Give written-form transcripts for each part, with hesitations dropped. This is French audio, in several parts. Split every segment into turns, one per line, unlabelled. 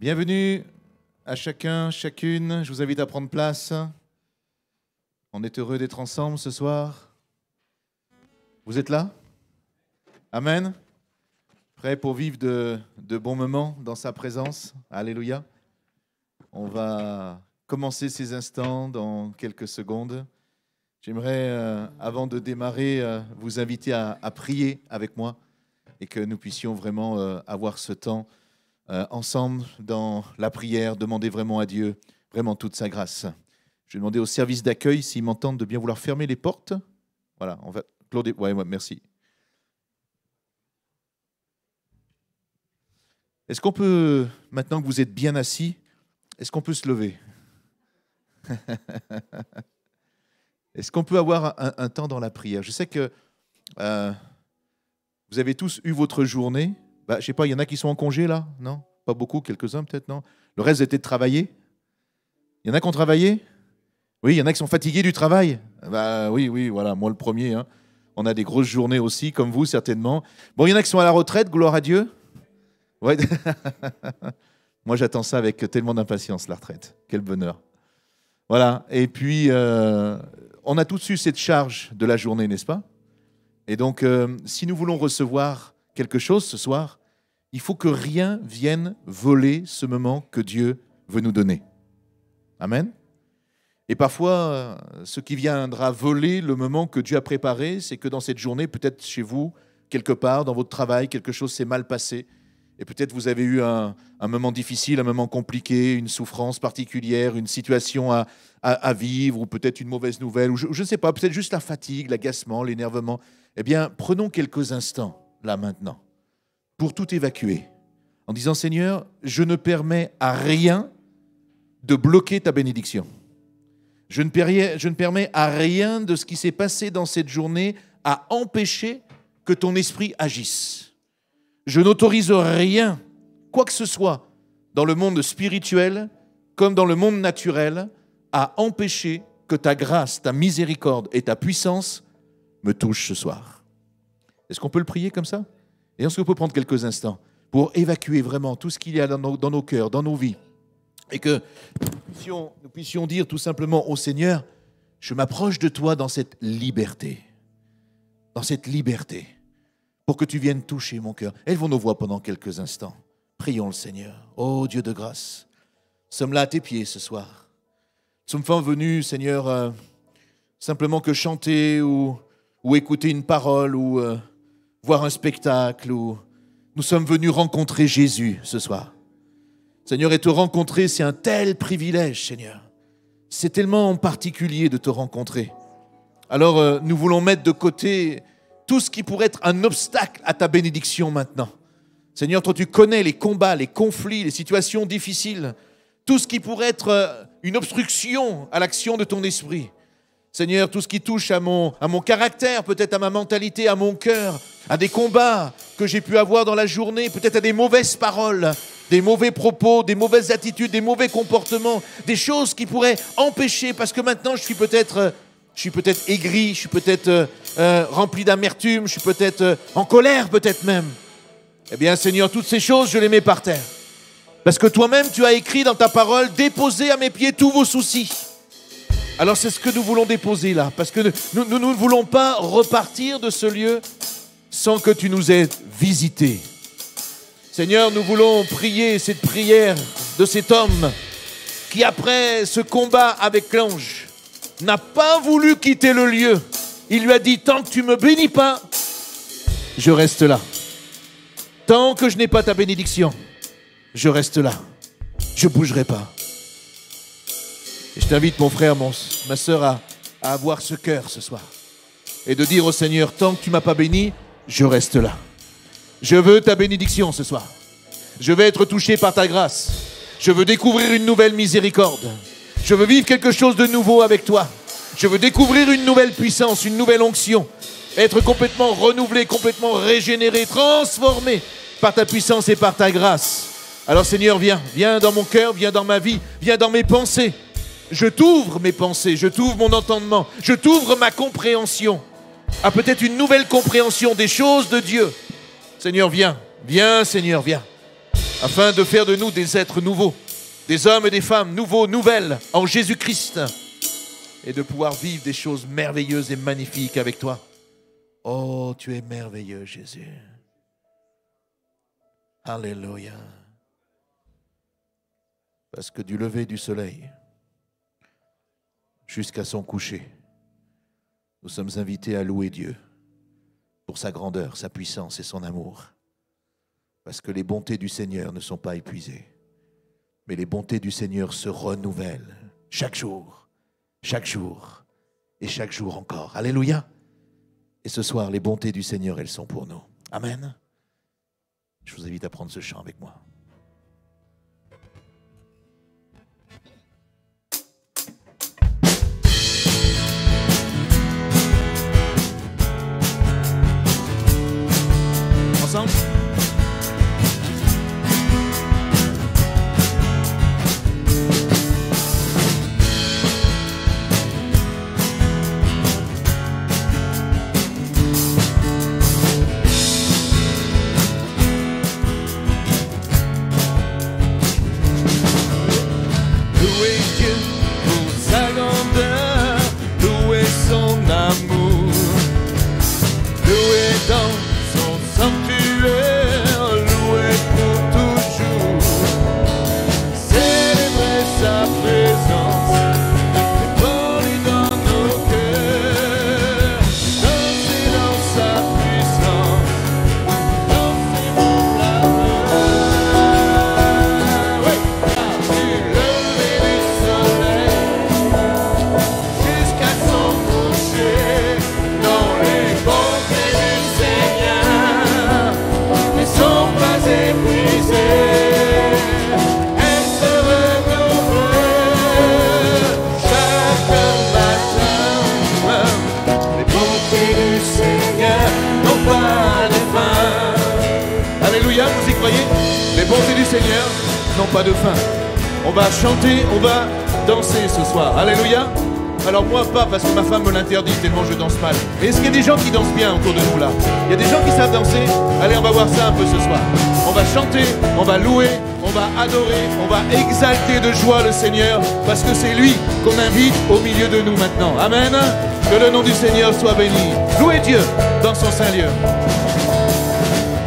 Bienvenue à chacun, chacune. Je vous invite à prendre place. On est heureux d'être ensemble ce soir. Vous êtes là? Amen. Prêts pour vivre de bons moments dans sa présence? Alléluia. On va commencer ces instants dans quelques secondes. J'aimerais, avant de démarrer, vous inviter à prier avec moi et que nous puissions vraiment avoir ce temps ensemble dans la prière, demander vraiment à Dieu, vraiment toute sa grâce. Je vais demander au service d'accueil s'ils m'entendent de bien vouloir fermer les portes. Voilà, on va... Claude, ouais, merci. Est-ce qu'on peut, maintenant que vous êtes bien assis, est-ce qu'on peut se lever? Est-ce qu'on peut avoir un temps dans la prière? Je sais que vous avez tous eu votre journée. Je ne sais pas, il y en a qui sont en congé là? Non? Pas beaucoup, quelques-uns peut-être, non? Le reste était de travailler? Il y en a qui ont travaillé? Oui, il y en a qui sont fatigués du travail? Oui, voilà, moi le premier. Hein. On a des grosses journées aussi, comme vous certainement. Bon, il y en a qui sont à la retraite, gloire à Dieu. Ouais. Moi j'attends ça avec tellement d'impatience, la retraite. Quel bonheur. Voilà, et puis on a tous eu cette charge de la journée, n'est-ce pas? Et donc, si nous voulons recevoir quelque chose ce soir, il faut que rien vienne voler ce moment que Dieu veut nous donner. Amen. Et parfois, ce qui viendra voler le moment que Dieu a préparé, c'est que dans cette journée, peut-être chez vous, quelque part, dans votre travail, quelque chose s'est mal passé. Et peut-être vous avez eu un moment difficile, un moment compliqué, une souffrance particulière, une situation à vivre, ou peut-être une mauvaise nouvelle, ou je ne sais pas, peut-être juste la fatigue, l'agacement, l'énervement. Eh bien, prenons quelques instants, là maintenant, pour tout évacuer, en disant, Seigneur, je ne permets à rien de bloquer ta bénédiction. Je ne permets à rien de ce qui s'est passé dans cette journée à empêcher que ton esprit agisse. Je n'autorise rien, quoi que ce soit, dans le monde spirituel comme dans le monde naturel, à empêcher que ta grâce, ta miséricorde et ta puissance me touchent ce soir. Est-ce qu'on peut le prier comme ça? Et est-ce qu'on peut prendre quelques instants pour évacuer vraiment tout ce qu'il y a dans nos cœurs, dans nos vies, et que nous puissions dire tout simplement au Seigneur, je m'approche de toi dans cette liberté, pour que tu viennes toucher mon cœur. Élevons nos voix pendant quelques instants. Prions le Seigneur. Ô Dieu de grâce, nous sommes là à tes pieds ce soir. Nous sommes pas venus, Seigneur, simplement que chanter ou écouter une parole ou voir un spectacle. Nous sommes venus rencontrer Jésus ce soir. Seigneur, et te rencontrer, c'est un tel privilège, Seigneur. C'est tellement particulier de te rencontrer. Alors, nous voulons mettre de côté tout ce qui pourrait être un obstacle à ta bénédiction maintenant. Seigneur, toi tu connais les combats, les conflits, les situations difficiles, tout ce qui pourrait être une obstruction à l'action de ton esprit. Seigneur, tout ce qui touche à mon caractère, peut-être à ma mentalité, à mon cœur, à des combats que j'ai pu avoir dans la journée, peut-être à des mauvaises paroles, des mauvais propos, des mauvaises attitudes, des mauvais comportements, des choses qui pourraient empêcher, parce que maintenant je suis peut-être aigri, je suis peut-être rempli d'amertume, je suis peut-être en colère peut-être même. Eh bien Seigneur, toutes ces choses, je les mets par terre. Parce que toi-même, tu as écrit dans ta parole, déposez à mes pieds tous vos soucis. Alors c'est ce que nous voulons déposer là, parce que nous ne voulons pas repartir de ce lieu sans que tu nous aies visités. Seigneur, nous voulons prier cette prière de cet homme qui, après ce combat avec l'ange, n'a pas voulu quitter le lieu. Il lui a dit, tant que tu ne me bénis pas, je reste là. Tant que je n'ai pas ta bénédiction, je reste là. Je ne bougerai pas. Et je t'invite, mon frère, ma sœur, à avoir ce cœur ce soir. Et de dire au Seigneur, tant que tu ne m'as pas béni, je reste là. Je veux ta bénédiction ce soir. Je veux être touché par ta grâce. Je veux découvrir une nouvelle miséricorde. Je veux vivre quelque chose de nouveau avec toi. Je veux découvrir une nouvelle puissance, une nouvelle onction. Être complètement renouvelé, complètement régénéré, transformé par ta puissance et par ta grâce. Alors Seigneur, viens dans mon cœur, viens dans ma vie, viens dans mes pensées. Je t'ouvre mes pensées, je t'ouvre mon entendement, je t'ouvre ma compréhension à peut-être une nouvelle compréhension des choses de Dieu. Seigneur, viens, Seigneur, viens. afin de faire de nous des êtres nouveaux, des hommes et des femmes nouveaux, nouvelles en Jésus-Christ, et de pouvoir vivre des choses merveilleuses et magnifiques avec toi. Oh, tu es merveilleux, Jésus. Alléluia. Parce que du lever du soleil jusqu'à son coucher, nous sommes invités à louer Dieu pour sa grandeur, sa puissance et son amour. Parce que les bontés du Seigneur ne sont pas épuisées, mais les bontés du Seigneur se renouvellent chaque jour et chaque jour encore. Alléluia. Et ce soir, les bontés du Seigneur, elles sont pour nous. Amen. Je vous invite à prendre ce chant avec moi. Ensemble. Pas de fin. On va chanter, on va danser ce soir. Alléluia. Alors moi pas, parce que ma femme me l'interdit tellement je danse mal. Mais est-ce qu'il y a des gens qui dansent bien autour de nous là? Il y a des gens qui savent danser? Allez, on va voir ça un peu ce soir. On va chanter, on va louer, on va adorer, on va exalter de joie le Seigneur, parce que c'est lui qu'on invite au milieu de nous maintenant. Amen. Que le nom du Seigneur soit béni. Louez Dieu dans son saint lieu.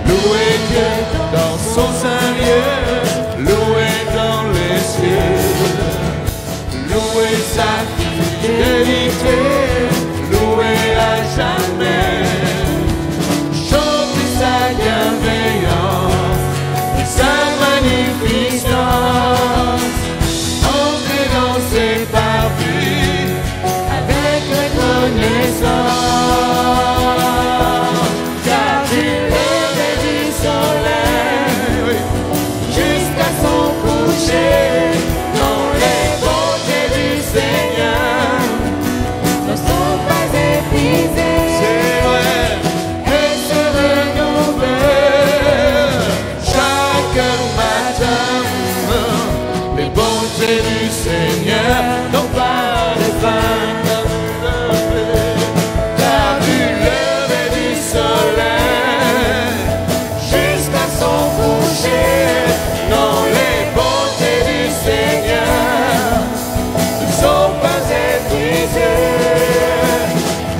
Louez Dieu dans son saint lieu. Louez dans les cieux, louez sa fidélité, louez à jamais, chantez sa bienveillance et sa magnificence, entrez dans ses parvis avec reconnaissance, car du lever du soleil jusqu'à son coucher, dans les bontés du Seigneur ne sont pas épuisées. C'est vrai, elles se renouvellent chaque matin. Les bontés du Seigneur n'ont pas de fin. Car du lever du soleil jusqu'à son coucher, dans les bontés du Seigneur ne sont pas épuisées.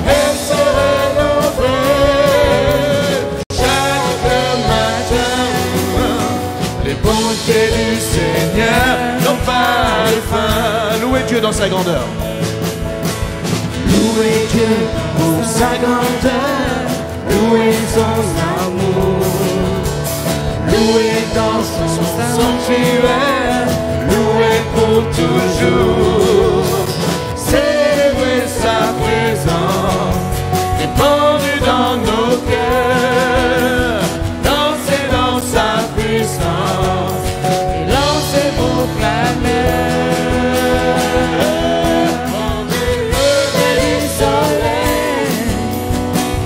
Elles se renouvellent chaque matin. Les bontés du Seigneur n'ont pas de fin. Louez Dieu dans sa grandeur. Louez Dieu pour sa grandeur. Louez son amour. Louez dans son sanctuaire, louez pour toujours. Célébrez sa présence, répandue dans nos cœurs. Dansez dans sa puissance, et lancez-vous clameurs. Rendez le lever du soleil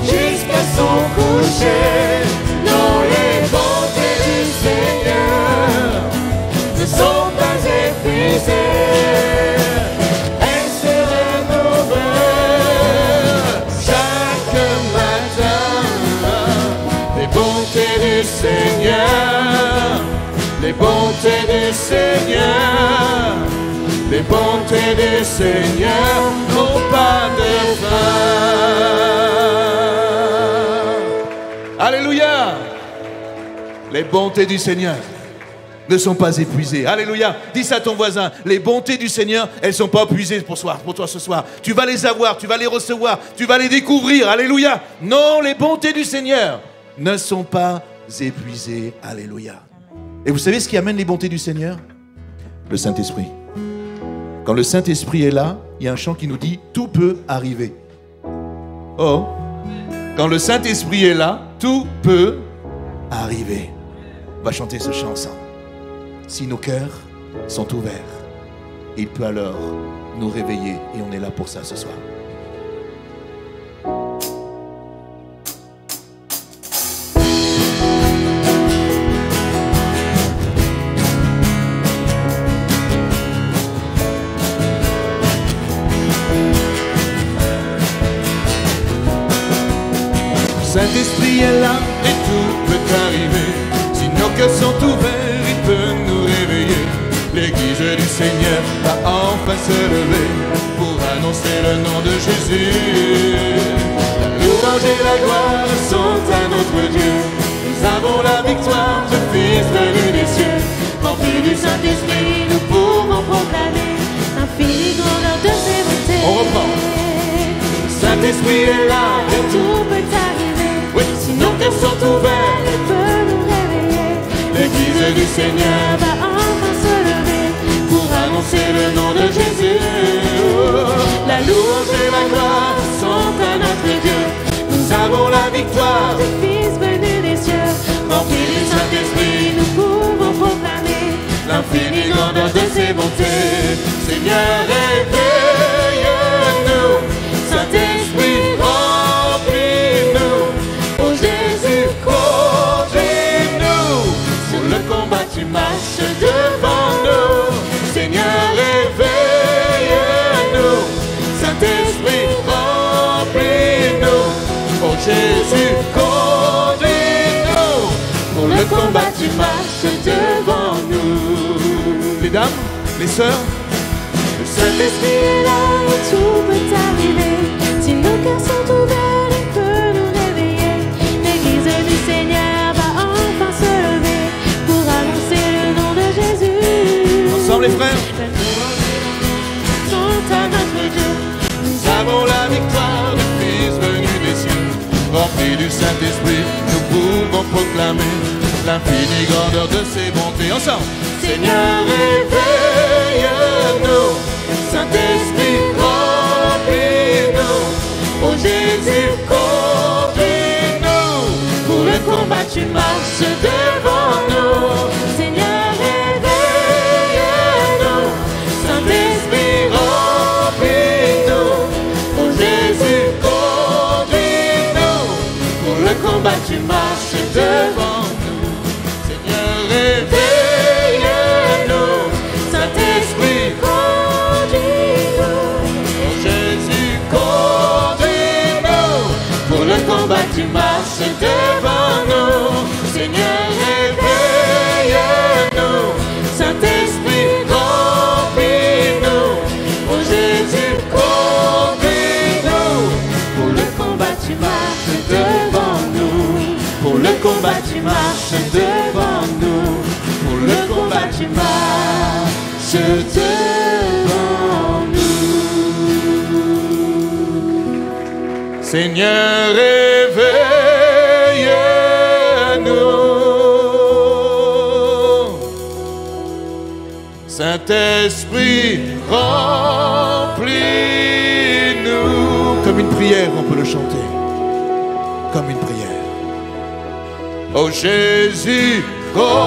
jusqu'à son coucher, dans les bontés du Seigneur ne sont pas épuisées. les bontés du Seigneur, les bontés du Seigneur n'ont pas de fin. Alléluia. Les bontés du Seigneur ne sont pas épuisées. Alléluia. Dis ça à ton voisin. Les bontés du Seigneur, elles ne sont pas épuisées pour toi ce soir. Tu vas les avoir, tu vas les recevoir, tu vas les découvrir. Alléluia. Non, les bontés du Seigneur ne sont pas épuisées. Alléluia. Et vous savez ce qui amène les bontés du Seigneur? Le Saint-Esprit. Quand le Saint-Esprit est là, il y a un chant qui nous dit « Tout peut arriver ». Oh, quand le Saint-Esprit est là, tout peut arriver. On va chanter ce chant ensemble. Si nos cœurs sont ouverts, il peut alors nous réveiller. Et on est là pour ça ce soir. Saint-Esprit est là et tout peut arriver. Si nos cœurs sont ouverts, il peut nous réveiller. L'église du Seigneur va enfin se lever pour annoncer le nom de Jésus. La louange et la gloire sont à notre Dieu. Nous avons la victoire du Fils venu des cieux. Remplis du Saint-Esprit, nous pouvons proclamer l'infinie grandeur de ses bontés. On reprend. Saint-Esprit est là et tout peut arriver. Oui. Si nos cœurs sont ouverts, il peut nous réveiller. L'église du Seigneur va enfin se lever pour annoncer le nom de Jésus. La louange et la gloire sont à notre Dieu. Nous avons la victoire du Fils venu des cieux. Remplis du Saint-Esprit, nous pouvons proclamer l'infinie grandeur de ses bontés. Seigneur, réveille-nous. Saint-Esprit, remplis-nous. Oh Jésus, conduis-nous. Sur le combat, tu marches devant nous. Seigneur, réveille-nous. Saint-Esprit, remplis-nous. Oh Jésus, conduis-nous. Pour le combat, tu marches devant nous. Les dames, les sœurs, le Saint-Esprit est là et tout peut arriver. Si nos cœurs sont ouverts, il peut nous réveiller. L'église du Seigneur va enfin se lever pour annoncer le nom de Jésus. Ensemble les frères, sont à notre Dieu. Nous avons la victoire du Fils venu des cieux. Remplis du Saint-Esprit, nous pouvons proclamer l'infinie grandeur de ses bontés. Ensemble. Seigneur, réveille-nous. Saint-Esprit, remplis-nous. Oh Jésus, conduis-nous. Pour le combat, tu marches devant nous. Seigneur, réveille-nous. Saint-Esprit, remplis-nous. Oh Jésus, conduis-nous. Pour le combat, tu marches devant nous. Seigneur, réveille-nous. Saint-Esprit, tu marches devant nous. Seigneur, réveille-nous. Saint-Esprit, remplis-nous. Oh Jésus, conduis-nous. Pour le combat, tu marches devant nous. Pour le combat, tu marches devant nous. Pour le combat, tu marches devant nous. Seigneur, Saint-Esprit, remplis-nous. Comme une prière, on peut le chanter. Comme une prière. Oh Jésus, conduis-nous.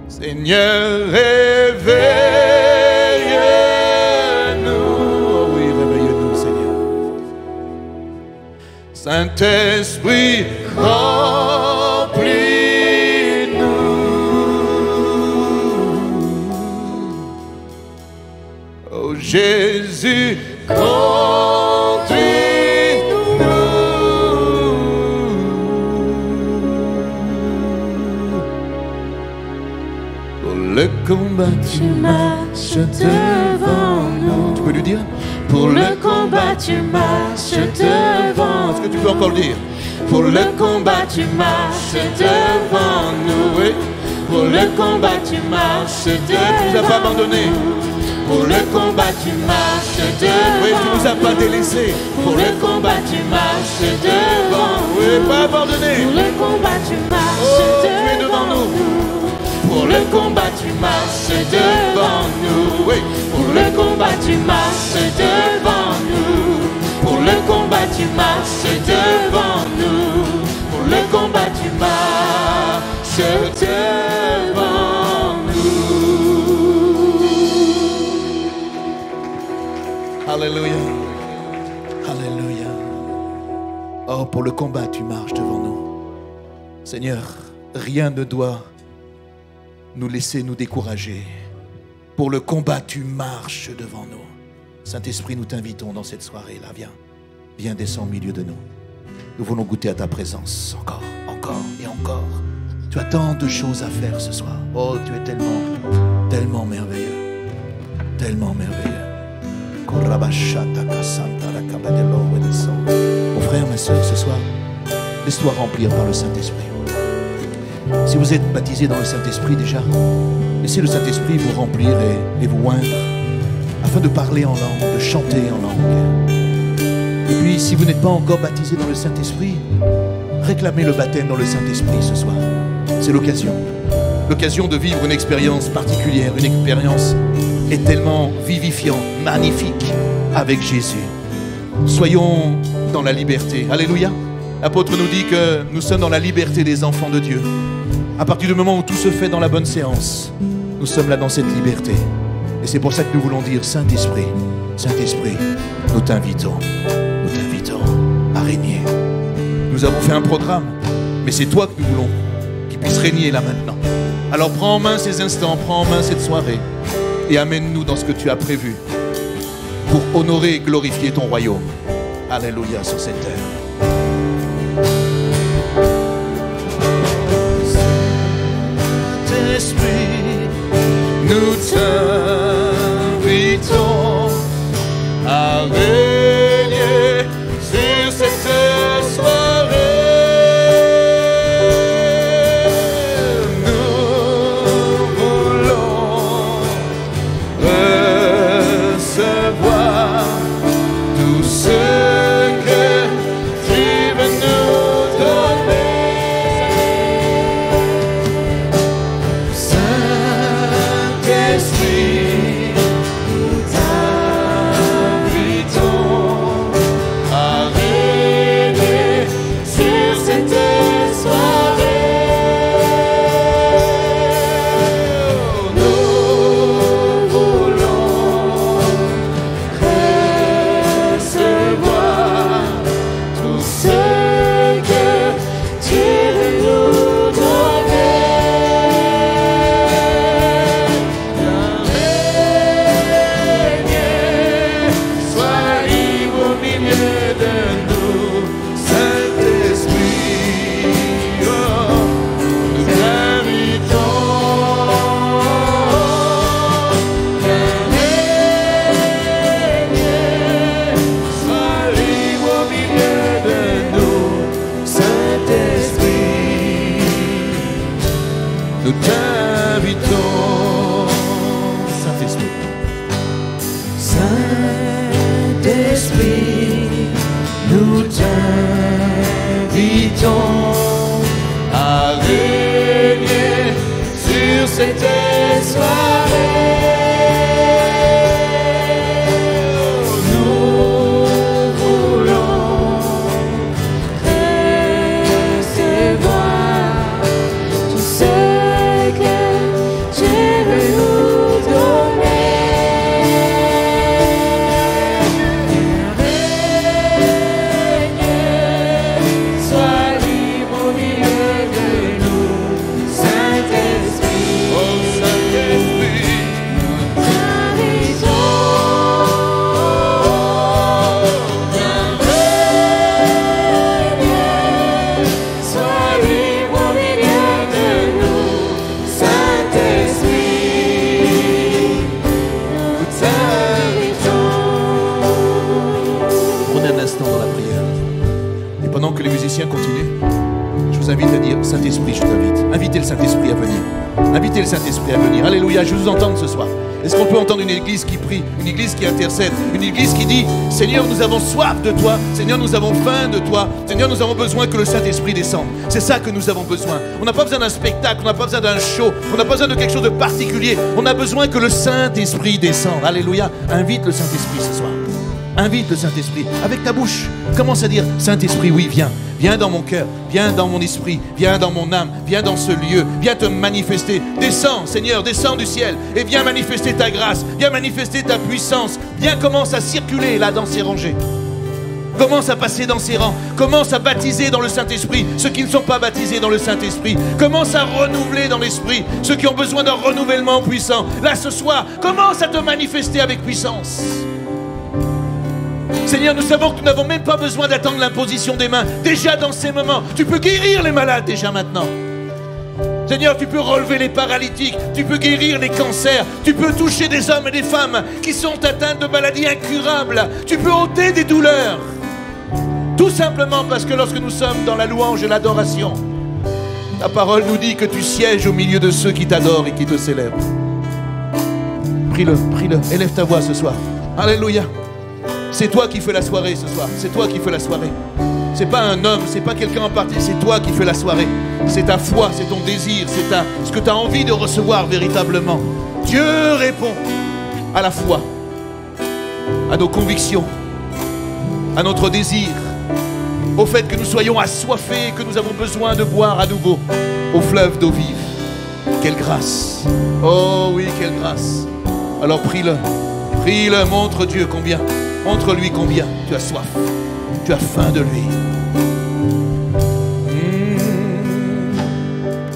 Seigneur, réveille-nous. Oh oui, réveille-nous, Seigneur. Saint-Esprit, remplis-nous. Oh Jésus, conduis-nous. le combat tu marches devant nous. Tu peux lui dire? Pour le combat tu marches devant. Est-ce que tu peux encore le dire? Pour le combat tu marches devant nous. Oui. Pour le combat tu marches devant. Tu nous as pas abandonné. Pour le combat tu marches devant. Oui, tu nous as pas délaissés. Pour le combat tu marches devant. Oui, pas abandonné. Pour le combat tu marches devant. Tu es devant nous. Pour le combat tu marches devant nous. Oui. Pour le combat tu marches devant nous. Pour le combat tu marches devant nous. Pour le combat tu marches devant nous. Alléluia. Alléluia. Oh, pour le combat tu marches devant nous. Seigneur, rien ne doit nous laisser nous décourager. Pour le combat tu marches devant nous. Saint-Esprit, nous t'invitons dans cette soirée-là. Viens, viens descendre au milieu de nous. Nous voulons goûter à ta présence encore, encore et encore. Tu as tant de choses à faire ce soir. Oh, tu es tellement, tellement merveilleux. Tellement merveilleux. Mon frère, ma soeur, ce soir, laisse-toi remplir par le Saint-Esprit. Si vous êtes baptisé dans le Saint-Esprit déjà, laissez le Saint-Esprit vous remplir et vous oindre, afin de parler en langue, de chanter en langue. Et puis, si vous n'êtes pas encore baptisé dans le Saint-Esprit, réclamez le baptême dans le Saint-Esprit ce soir. C'est l'occasion. L'occasion de vivre une expérience particulière, une expérience est tellement vivifiante, magnifique avec Jésus. Soyons dans la liberté. Alléluia. L'apôtre nous dit que nous sommes dans la liberté des enfants de Dieu. À partir du moment où tout se fait dans la bonne séance, nous sommes là dans cette liberté. Et c'est pour ça que nous voulons dire, Saint-Esprit, Saint-Esprit, nous t'invitons à régner. Nous avons fait un programme, mais c'est toi que nous voulons qu'il puisse régner là maintenant. Alors prends en main ces instants, prends en main cette soirée et amène-nous dans ce que tu as prévu pour honorer et glorifier ton royaume. Alléluia sur cette terre. Saint-Esprit, nous t'invitons à régner sur cette soirée. Nous voulons recevoir tout ce que tu veux nous donner. Saint-Esprit, nous t'invitons à régner sur cette soirée. Nous voulons recevoir tout ce que tu veux nous donner. Sois libre au milieu de nous, Saint-Esprit, oh, nous t'invitons. Sois libre au milieu de nous, Saint-Esprit, nous t'invitons. Saint-Esprit. Saint-Esprit, nous t'invitons à régner sur cette soirée. Nous voulons recevoir tout ce que tu veux nous donner. Sois libre au milieu de nous, Saint-Esprit. Oh Saint-Esprit. invite à dire, Saint-Esprit, je t'invite. Invitez le Saint-Esprit à venir. Invitez le Saint-Esprit à venir. Alléluia, je vous entends ce soir. Est-ce qu'on peut entendre une église qui prie, une église qui intercède, une église qui dit, Seigneur, nous avons soif de toi, Seigneur, nous avons faim de toi, Seigneur, nous avons besoin que le Saint-Esprit descende. C'est ça que nous avons besoin. On n'a pas besoin d'un spectacle, on n'a pas besoin d'un show, on n'a pas besoin de quelque chose de particulier. On a besoin que le Saint-Esprit descende. Alléluia, invite le Saint-Esprit ce soir. Invite le Saint-Esprit avec ta bouche. Commence à dire, Saint-Esprit, oui, viens. Viens dans mon cœur, viens dans mon esprit, viens dans mon âme, viens dans ce lieu, viens te manifester. Descends, Seigneur, descends du ciel et viens manifester ta grâce, viens manifester ta puissance. Viens, commence à circuler là dans ces rangées. Commence à passer dans ces rangs. Commence à baptiser dans le Saint-Esprit ceux qui ne sont pas baptisés dans le Saint-Esprit. Commence à renouveler dans l'Esprit ceux qui ont besoin d'un renouvellement puissant. Là, ce soir, commence à te manifester avec puissance. Seigneur, nous savons que nous n'avons même pas besoin d'attendre l'imposition des mains. Déjà dans ces moments, tu peux guérir les malades déjà maintenant. Seigneur, tu peux relever les paralytiques, tu peux guérir les cancers, tu peux toucher des hommes et des femmes qui sont atteints de maladies incurables. Tu peux ôter des douleurs. Tout simplement parce que lorsque nous sommes dans la louange et l'adoration, ta parole nous dit que tu sièges au milieu de ceux qui t'adorent et qui te célèbrent. Prie-le, prie-le, élève ta voix ce soir. Alléluia. C'est toi qui fais la soirée ce soir. C'est toi qui fais la soirée. C'est pas un homme, c'est pas quelqu'un en particulier. C'est toi qui fais la soirée. C'est ta foi, c'est ton désir, c'est ce que tu as envie de recevoir véritablement. Dieu répond à la foi, à nos convictions, à notre désir, au fait que nous soyons assoiffés et que nous avons besoin de boire à nouveau au fleuve d'eau vive. Quelle grâce! Oh oui, quelle grâce! Alors prie-le, prie-le, montre Dieu combien. Montre-lui combien tu as soif, tu as faim de lui.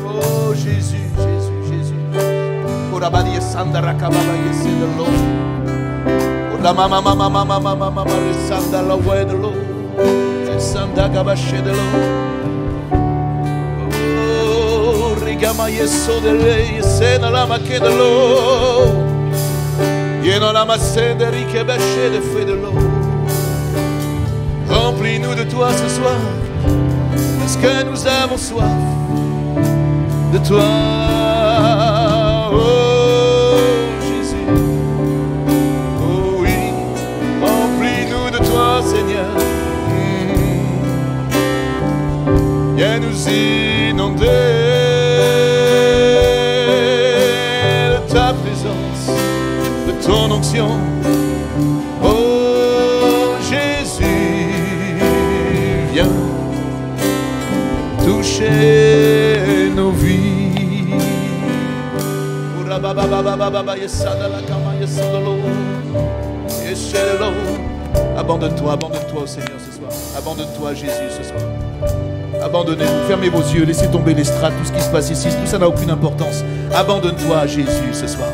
Oh Jésus, Jésus, Jésus. Remplis-nous de toi ce soir, parce que nous avons soif de toi. Oh Jésus, oh oui, remplis-nous de toi Seigneur. Viens nous inonder de ta présence, de ton onction. Oh Jésus, viens toucher nos vies. Abandonne-toi, abandonne-toi au Seigneur ce soir. Abandonne-toi à Jésus ce soir. Abandonnez-vous, fermez vos yeux, laissez tomber les strates, tout ce qui se passe ici, tout ça n'a aucune importance. Abandonne-toi à Jésus ce soir.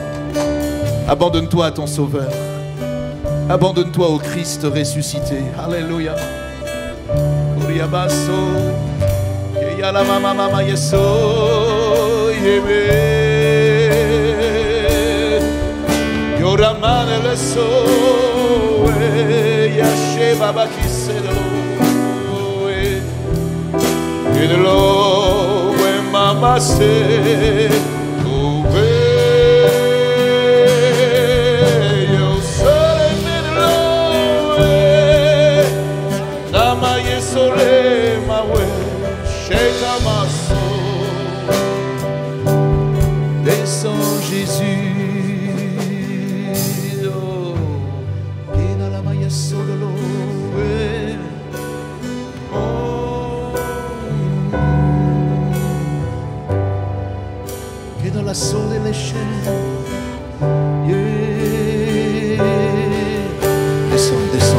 Abandonne-toi à ton Sauveur. Abandonne-toi au Christ ressuscité. Alléluia. Descends Jésus.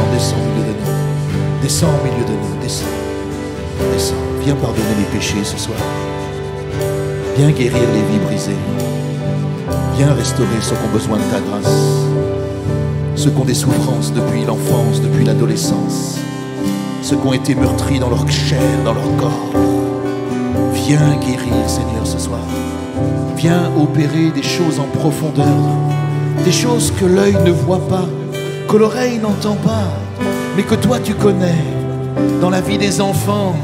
Descends au milieu de nous. Descends au milieu de nous. Descends. Viens pardonner les péchés ce soir. Viens guérir les vies brisées. Viens restaurer ceux qui ont besoin de ta grâce. Ceux qui ont des souffrances depuis l'enfance, depuis l'adolescence. Ceux qui ont été meurtris dans leur chair, dans leur corps. Viens guérir, Seigneur, ce soir. Viens opérer des choses en profondeur. Des choses que l'œil ne voit pas, que l'oreille n'entend pas, mais que toi tu connais. Dans la vie des enfants,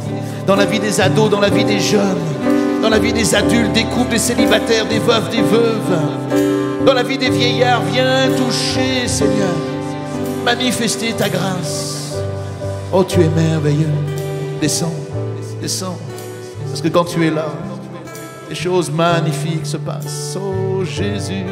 dans la vie des ados, dans la vie des jeunes, dans la vie des adultes, des couples, des célibataires, des veufs, des veuves, dans la vie des vieillards. Viens toucher, Seigneur, manifester ta grâce. Oh, tu es merveilleux. Descends, descends, parce que quand tu es là, des choses magnifiques se passent. Oh Jésus.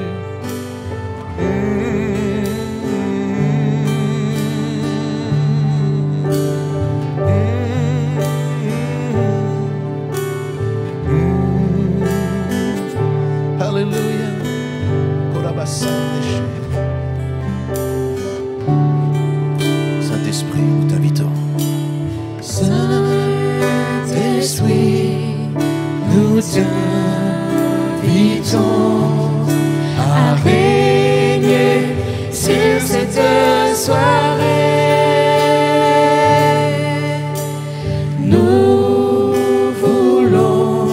Alléluia. Saint-Esprit, nous t'invitons.
Saint-Esprit, nous t'invitons à régner sur cette soirée. Nous voulons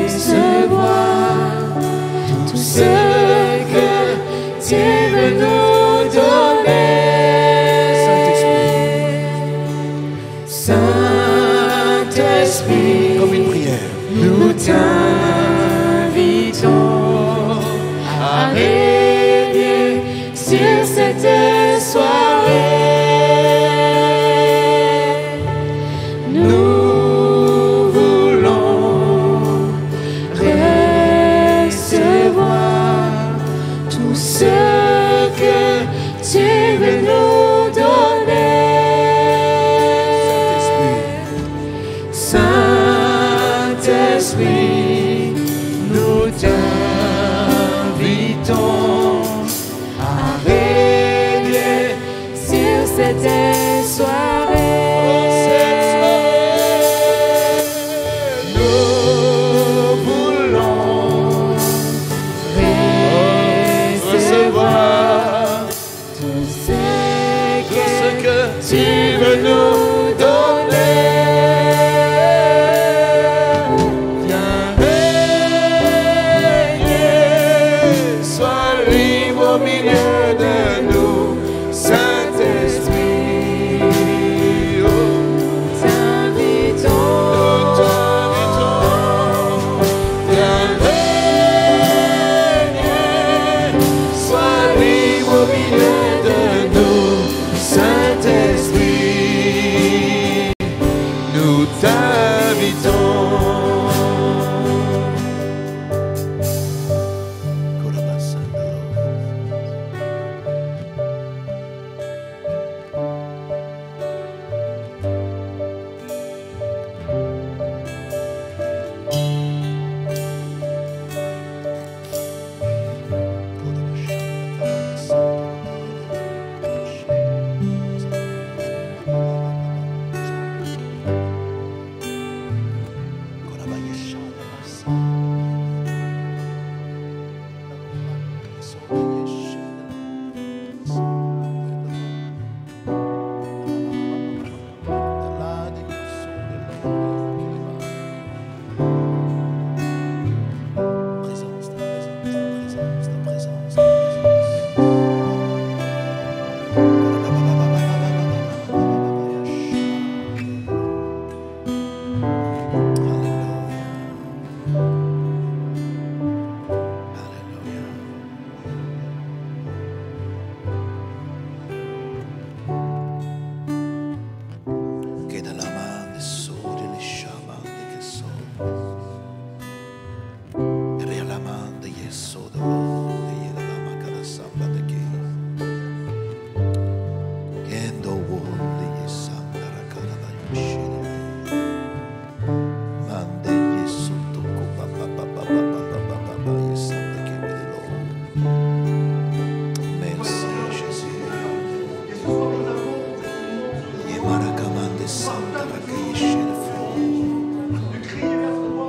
recevoir tout ce que tu veux nous donner. Saint-Esprit,
Comme une prière.
nous t'invitons à régner sur cette soirée. Nous voulons recevoir tout ce que tu veux nous donner. Saint-Esprit, nous t'invitons à régner sur cette soirée. Nous voulons recevoir tout ce que tu veux nous donner. Au milieu de nous, Saint-Esprit, oh, nous t'invitons, viens régner, sois libre au milieu de nous, Saint-Esprit, nous t'invitons.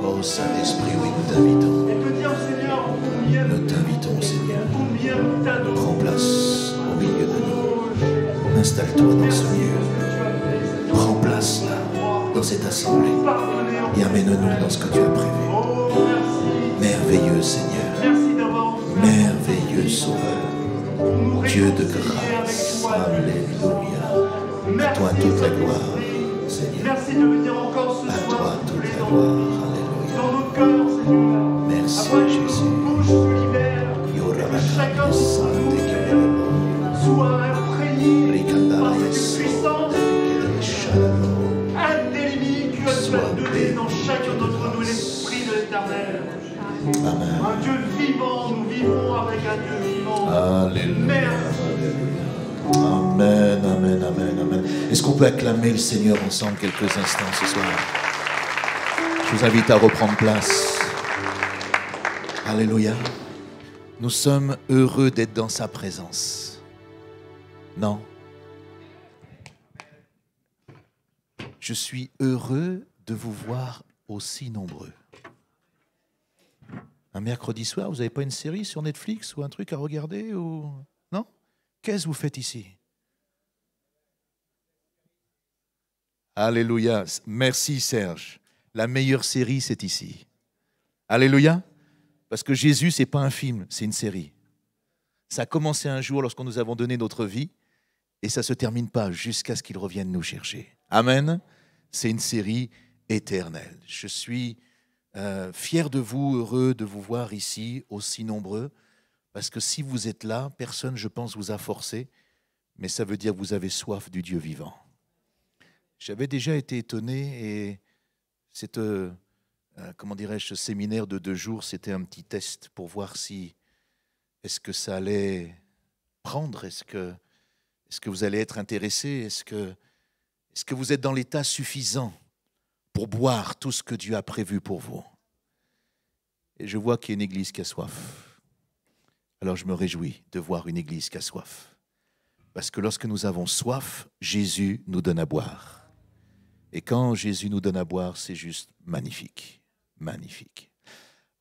Oh Saint-Esprit, oui, nous t'invitons. Nous t'invitons, Seigneur. Prends place au milieu de nous. Installe-toi dans ce lieu. Prends place là, dans cette assemblée. Et amène-nous dans ce que tu as prévu. Merveilleux Seigneur. Merveilleux Sauveur. Dieu de grâce. Alléluia. À toi toute la gloire.
Seigneur.
Merci de venir encore ce
À
soir
toi toute
souffler
la
dans
gloire.
nos vies,
Alléluia.
dans nos cœurs, Seigneur.
Merci,
Afin que
Jésus.
nos bouches se libèrent, que chacun d'entre nous, Seigneur, soit imprégné par cette puissance indélible que tu as donnée dans chacun d'entre nous, l'Esprit de l'Éternel.
Amen.
Un Dieu vivant, nous vivons avec un Dieu vivant.
Alléluia.
Merci.
Amen, amen, amen, amen. Est-ce qu'on peut acclamer le Seigneur ensemble quelques instants ce soir? Je vous invite à reprendre place. Alléluia. Nous sommes heureux d'être dans sa présence. Non? Je suis heureux de vous voir aussi nombreux. Un mercredi soir, vous n'avez pas une série sur Netflix ou un truc à regarder ou... Non? Qu'est-ce que vous faites ici? Alléluia. Merci Serge. La meilleure série, c'est ici. Alléluia. Parce que Jésus, ce n'est pas un film, c'est une série. Ça a commencé un jour lorsqu'on nous avons donné notre vie et ça ne se termine pas jusqu'à ce qu'il revienne nous chercher. Amen. C'est une série éternelle. Je suis fier de vous, heureux de vous voir ici aussi nombreux. Parce que si vous êtes là, personne, je pense, vous a forcé, mais ça veut dire que vous avez soif du Dieu vivant. J'avais déjà été étonné et cette, comment dirais-je, ce séminaire de 2 jours, c'était un petit test pour voir si, est-ce que ça allait prendre, est-ce que vous allez être intéressé, est-ce que vous êtes dans l'état suffisant pour boire tout ce que Dieu a prévu pour vous. Et je vois qu'il y a une église qui a soif. Alors je me réjouis de voir une église qui a soif. Parce que lorsque nous avons soif, Jésus nous donne à boire. Et quand Jésus nous donne à boire, c'est juste magnifique. Magnifique.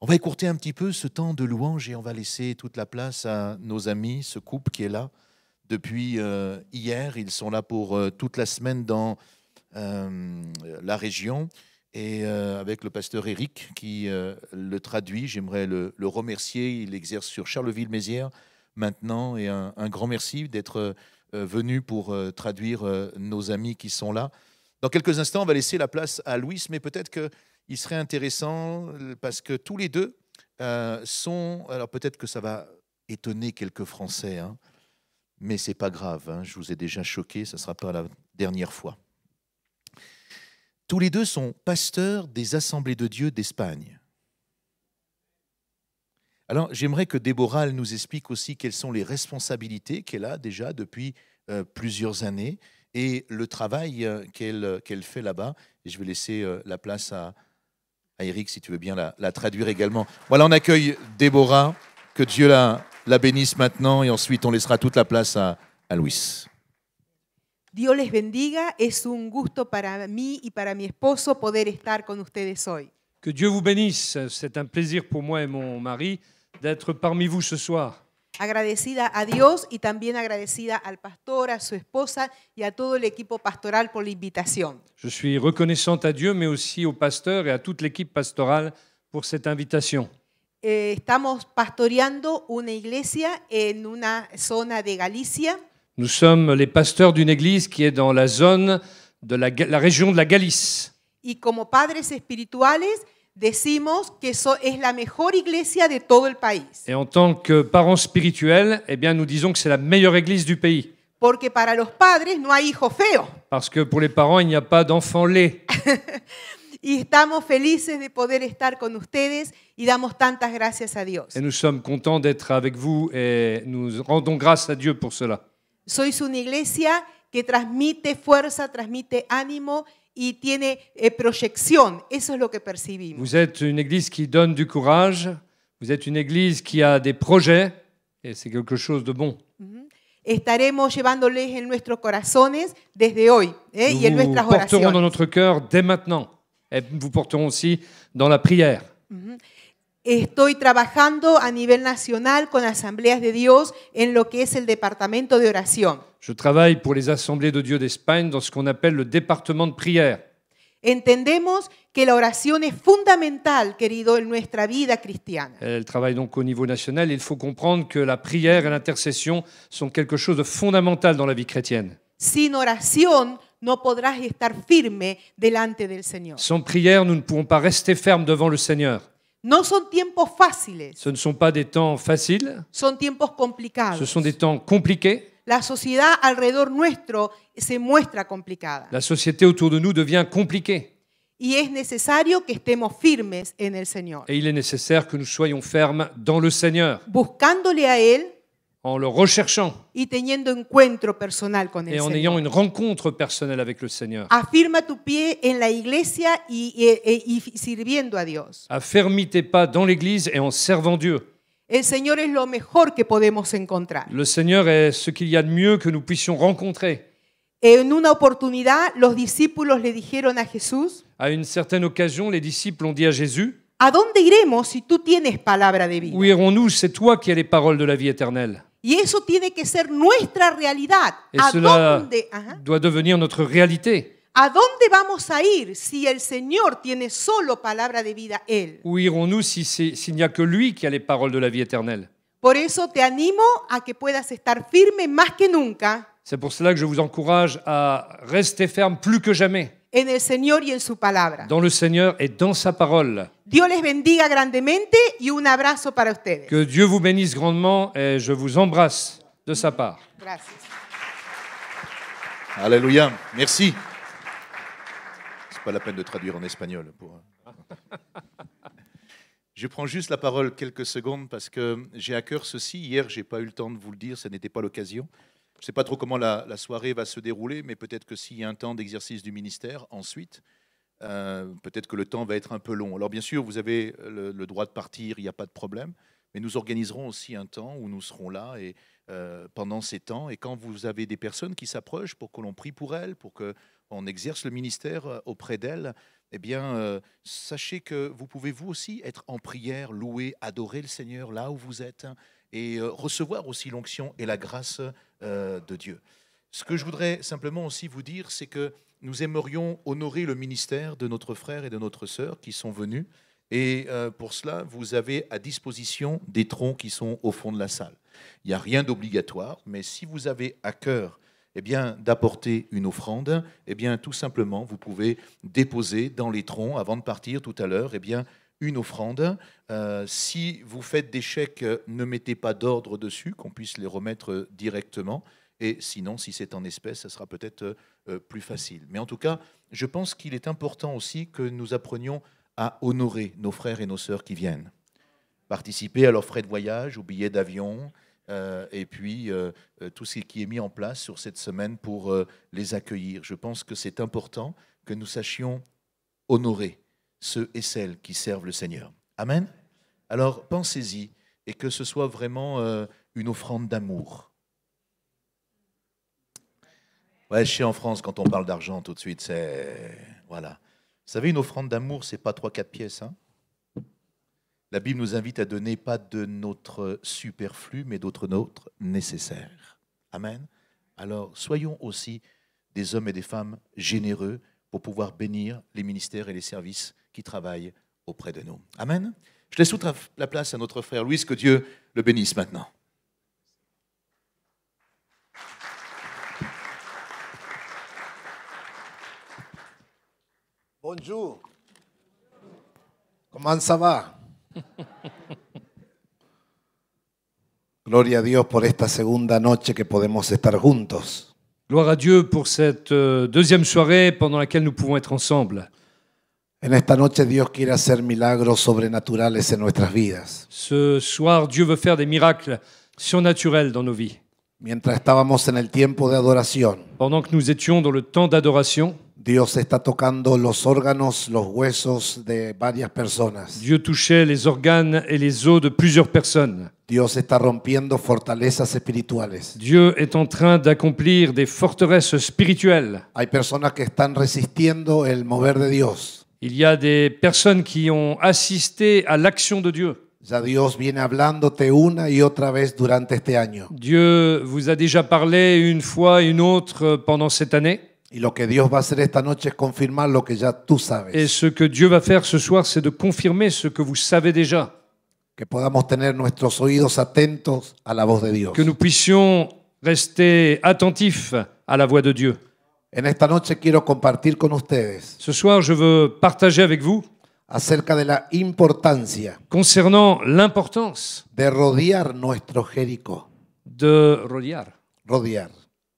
On va écourter un petit peu ce temps de louange et on va laisser toute la place à nos amis, ce couple qui est là depuis hier. Ils sont là pour toute la semaine dans la région. Et avec le pasteur Éric qui le traduit, j'aimerais le remercier. Il exerce sur Charleville-Mézières maintenant. Et un grand merci d'être venu pour traduire nos amis qui sont là. Dans quelques instants, on va laisser la place à Louis, mais peut-être qu'il serait intéressant parce que tous les deux sont... Alors peut-être que ça va étonner quelques Français, hein, mais ce n'est pas grave. Hein, je vous ai déjà choqué, ça ne sera pas la dernière fois. Tous les deux sont pasteurs des Assemblées de Dieu d'Espagne. Alors, j'aimerais que Déborah nous explique aussi quelles sont les responsabilités qu'elle a déjà depuis plusieurs années et le travail qu'elle fait là-bas. Et je vais laisser la place à Eric, si tu veux bien la traduire également. Voilà, on accueille Déborah, que Dieu la bénisse maintenant, et ensuite on laissera toute la place à Louis.
Dios les bendiga, es un gusto para mí y para mi esposo poder estar con ustedes hoy.
Que Dieu vous bénisse, c'est un plaisir pour moi et mon mari d'être parmi vous ce soir.
Agradecida a Dios y también agradecida al pastor, a su esposa y a todo el equipo pastoral por la invitación.
Je suis reconnaissante à Dieu, mais aussi au pasteur et à toute l'équipe pastorale pour cette invitation.
Estamos pastoreando una iglesia en una zona de Galicia.
Nous sommes les pasteurs d'une église qui est dans la zone de la région de la Galice.
Y como padres espirituales decimos que es la mejor iglesia de todo el país.
Et en tant que parents spirituels, eh bien, nous disons que c'est la meilleure église du pays.
Porque para los padres no hay hijos feos.
Parce que pour les parents, il n'y a pas d'enfants laids.
Y estamos felices de poder estar con ustedes y damos tantas gracias a Dios.
Et nous sommes contents d'être avec vous et nous rendons grâce à Dieu pour cela.
Sois una iglesia que transmite fuerza, transmite ánimo y tiene proyección. Eso es lo que percibimos.
Vous êtes une église qui donne du courage, vous êtes une église qui a des projets et c'est quelque chose de bon.
Estaremos llevándoles en nuestros corazones desde hoy y en
Nous
nuestras
vous porterons dans
oraciones.
notre cœur dès maintenant et nous vous porterons aussi dans la prière.
Estoy trabajando a nivel nacional con asambleas de Dios en lo que es el departamento de oración.
Je travaille pour les assemblées de Dieu d'Espagne dans ce qu'on appelle le département de prière.
Entendemos que la oración es fundamental, querido, en nuestra vida cristiana.
Elle travaille donc au niveau national et il faut comprendre que la prière et l'intercession sont quelque chose de fondamental dans la vie chrétienne.
Sin oración no podrás estar firme delante del Señor.
Sans prière, nous ne pourrons pas rester fermes devant le Seigneur.
No son tiempos fáciles,
Ce ne sont pas des temps faciles,
son tiempos complicados.
ce sont des temps compliqués.
La sociedad alrededor nuestro se muestra complicada
La société autour de nous devient compliquée.
y es necesario que estemos firmes en el Señor,
Et il est nécessaire que nous soyons fermes dans le Seigneur,
buscándole a Él
en le recherchant
y teniendo encuentro personal con el
et en
Señor.
ayant une rencontre personnelle avec le Seigneur.
Afirma tu pie en la iglesia y sirviendo a Dios.
Affermis tes pas dans l'Église et en servant Dieu.
El Señor es lo mejor que podemos encontrar.
Le Seigneur est ce qu'il y a de mieux que nous puissions rencontrer.
En una oportunidad, los discípulos le dijeron a Jesús,
À une certaine occasion, les disciples ont dit à Jésus,
¿a dónde iremos si tú tienes palabra de vida?
où irons-nous? C'est toi qui as les paroles de la vie éternelle.
Y eso tiene que ser nuestra realidad.
Et
¿A
cela
dónde, ajá,
doit devenir notre réalité.
¿A dónde vamos a ir si el Señor tiene solo palabra de vida Él?
Où irons-nous s'il n'y a que lui qui a les paroles de la vie éternelle?
Por eso te animo a que puedas estar firme más que nunca
C'est pour cela que je vous encourage à rester ferme plus que jamais
en el Señor y en su palabra.
dans le Seigneur et dans sa parole.
Dios les bendiga grandemente y un abrazo para ustedes.
Que Dieu vous bénisse grandement et je vous embrasse de sa part.
Gracias.
Alléluia. Merci. C'est pas la peine de traduire en espagnol. Je prends juste la parole quelques secondes parce que j'ai à cœur ceci. Hier, j'ai pas eu le temps de vous le dire, ce n'était pas l'occasion. Je ne sais pas trop comment la soirée va se dérouler, mais peut-être que s'il y a un temps d'exercice du ministère, ensuite, peut-être que le temps va être un peu long. Alors bien sûr, vous avez le droit de partir, il n'y a pas de problème, mais nous organiserons aussi un temps où nous serons là et, pendant ces temps. Et quand vous avez des personnes qui s'approchent pour que l'on prie pour elles, pour qu'on exerce le ministère auprès d'elles, eh bien, sachez que vous pouvez vous aussi être en prière, louer, adorer le Seigneur là où vous êtes et recevoir aussi l'onction et la grâce de Dieu. Ce que je voudrais simplement aussi vous dire, c'est que nous aimerions honorer le ministère de notre frère et de notre sœur qui sont venus. Et pour cela, vous avez à disposition des troncs qui sont au fond de la salle. Il n'y a rien d'obligatoire, mais si vous avez à cœur eh bien, d'apporter une offrande, eh bien, tout simplement, vous pouvez déposer dans les troncs, avant de partir tout à l'heure, eh bien, une offrande. Si vous faites des chèques, ne mettez pas d'ordre dessus, qu'on puisse les remettre directement. Et sinon, si c'est en espèces, ça sera peut-être plus facile. Mais en tout cas, je pense qu'il est important aussi que nous apprenions à honorer nos frères et nos sœurs qui viennent. Participer à leurs frais de voyage, aux billets d'avion, et puis tout ce qui est mis en place sur cette semaine pour les accueillir. Je pense que c'est important que nous sachions honorer ceux et celles qui servent le Seigneur. Amen. Alors pensez-y et que ce soit vraiment une offrande d'amour. Ouais, je sais, en France, quand on parle d'argent, tout de suite, c'est... Voilà. Vous savez, une offrande d'amour, c'est pas 3-4 pièces. Hein. La Bible nous invite à donner pas de notre superflu, mais d'autre notre nécessaire. Amen. Alors, soyons aussi des hommes et des femmes généreux pour pouvoir bénir les ministères et les services qui travaillent auprès de nous. Amen. Je laisse toute la place à notre frère Louis, que Dieu le bénisse maintenant.
Bonjour. Comment ça va? Gloria a Dios por esta segunda noche que podemos estar juntos.
Gloire à Dieu pour cette deuxième soirée pendant laquelle nous pouvons être ensemble.
En esta noche Dios quiere hacer milagros sobrenaturales en nuestras vidas.
Ce soir, Dieu veut faire des miracles surnaturels dans nos vies.
Mientras estábamos en el tiempo de adoración,
Pendant que nous étions dans le temps d'adoration,
Dios está tocando los órganos, los huesos de varias personas.
Dieu touchait les organes et les os de plusieurs personnes.
Dios está rompiendo fortalezas espirituales.
Dieu est en train d'accomplir des forteresses spirituelles.
Hay personas que están resistiendo el mover de Dios.
Il y a des personnes qui ont assisté à l'action de Dieu.
Ya Dios viene hablándote una y otra vez durante este año.
Dieu vous a déjà parlé une fois et une autre pendant cette année.
Y lo que Dios va a hacer esta noche es confirmar lo que ya tú
Et
sabes.
ce que Dieu va faire ce soir, c'est de confirmer ce que vous savez déjà.
Que podamos tener nuestros oídos atentos a la voz de Dios.
Que nous puissions rester attentifs à la voix de Dieu.
En esta noche quiero compartir con ustedes
Ce soir, je veux partager avec vous
acerca de la importancia
concernant l'importance
de rodear nuestro Jericó.
de rodear,
Rodear.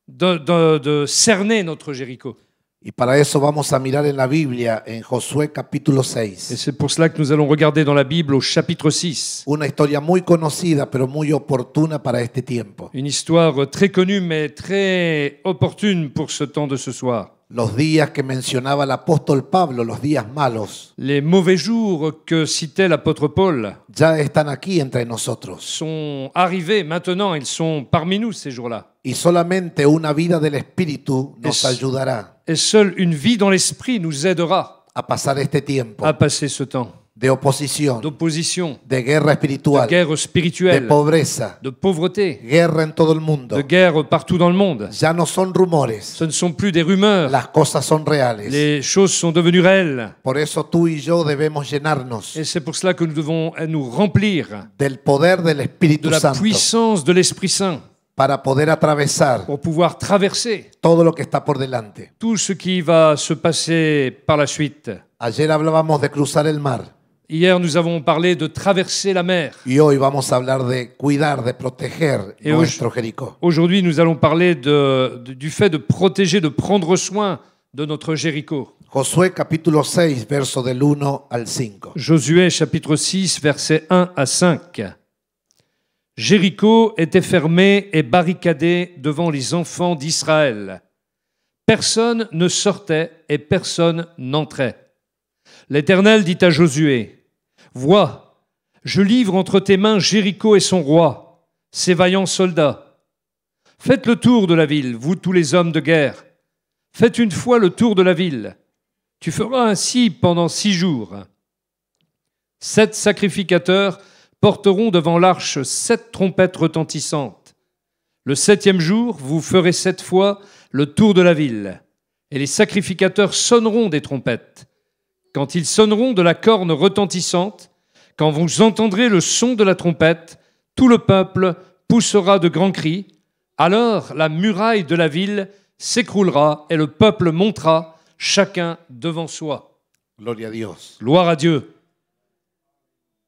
de cerner notre Jéricho.
Y para eso vamos a mirar en la Biblia, en Josué capítulo
Et
6.
c'est pour cela que nous allons regarder dans la Bible au chapitre 6,
Una historia muy conocida, pero muy oportuna para este tiempo.
une histoire très connue mais très opportune pour ce temps de ce soir.
Los días que mencionaba el apóstol Pablo, los días malos,
Les mauvais jours que citait l'apôtre Paul
ya están aquí entre nosotros.
sont arrivés maintenant, ils sont parmi nous ces jours-là.
Y solamente una vida del Espíritu nos
Es-
ayudará
Et seule une vie dans l'esprit nous aidera
a pasar este tiempo
à passer ce temps
de oposición,
d'opposition,
de guerra
de
espiritual,
guerre
de
spirituelle,
pobreza,
de pauvreté,
guerra en todo el mundo.
de guerre partout dans le monde.
Ya no son rumores,
Ce ne sont plus des rumeurs,
las cosas son reales.
les choses sont devenues réelles.
Por eso tú y yo debemos llenarnos
Et c'est pour cela que nous devons nous remplir
del poder del
de
Espíritu
la
Santo
puissance de l'Esprit Saint
para poder atravesar
pour pouvoir traverser
todo lo que está por delante.
tout ce qui va se passer par la suite.
Ayer hablábamos de cruzar el mar
Hier, nous avons parlé de traverser la mer.
y hoy vamos a hablar de cuidar, de proteger
Et
nuestro Jericó.
Aujourd'hui, nous allons parler du fait de protéger, de prendre soin de notre Jéricho.
Josué capítulo 6, verso del 1 al 5.
Josué chapitre 6, versets 1 à 5. Jéricho était fermé et barricadé devant les enfants d'Israël. Personne ne sortait et personne n'entrait. L'Éternel dit à Josué, « Vois, je livre entre tes mains Jéricho et son roi, ses vaillants soldats. Faites le tour de la ville, vous tous les hommes de guerre. Faites une fois le tour de la ville. Tu feras ainsi pendant 6 jours. 7 sacrificateurs porteront devant l'arche 7 trompettes retentissantes. Le 7e jour, vous ferez 7 fois le tour de la ville, et les sacrificateurs sonneront des trompettes. Quand ils sonneront de la corne retentissante, quand vous entendrez le son de la trompette, tout le peuple poussera de grands cris. Alors la muraille de la ville s'écroulera et le peuple montera, chacun devant soi.
Gloria a Dios.
Gloire à Dieu.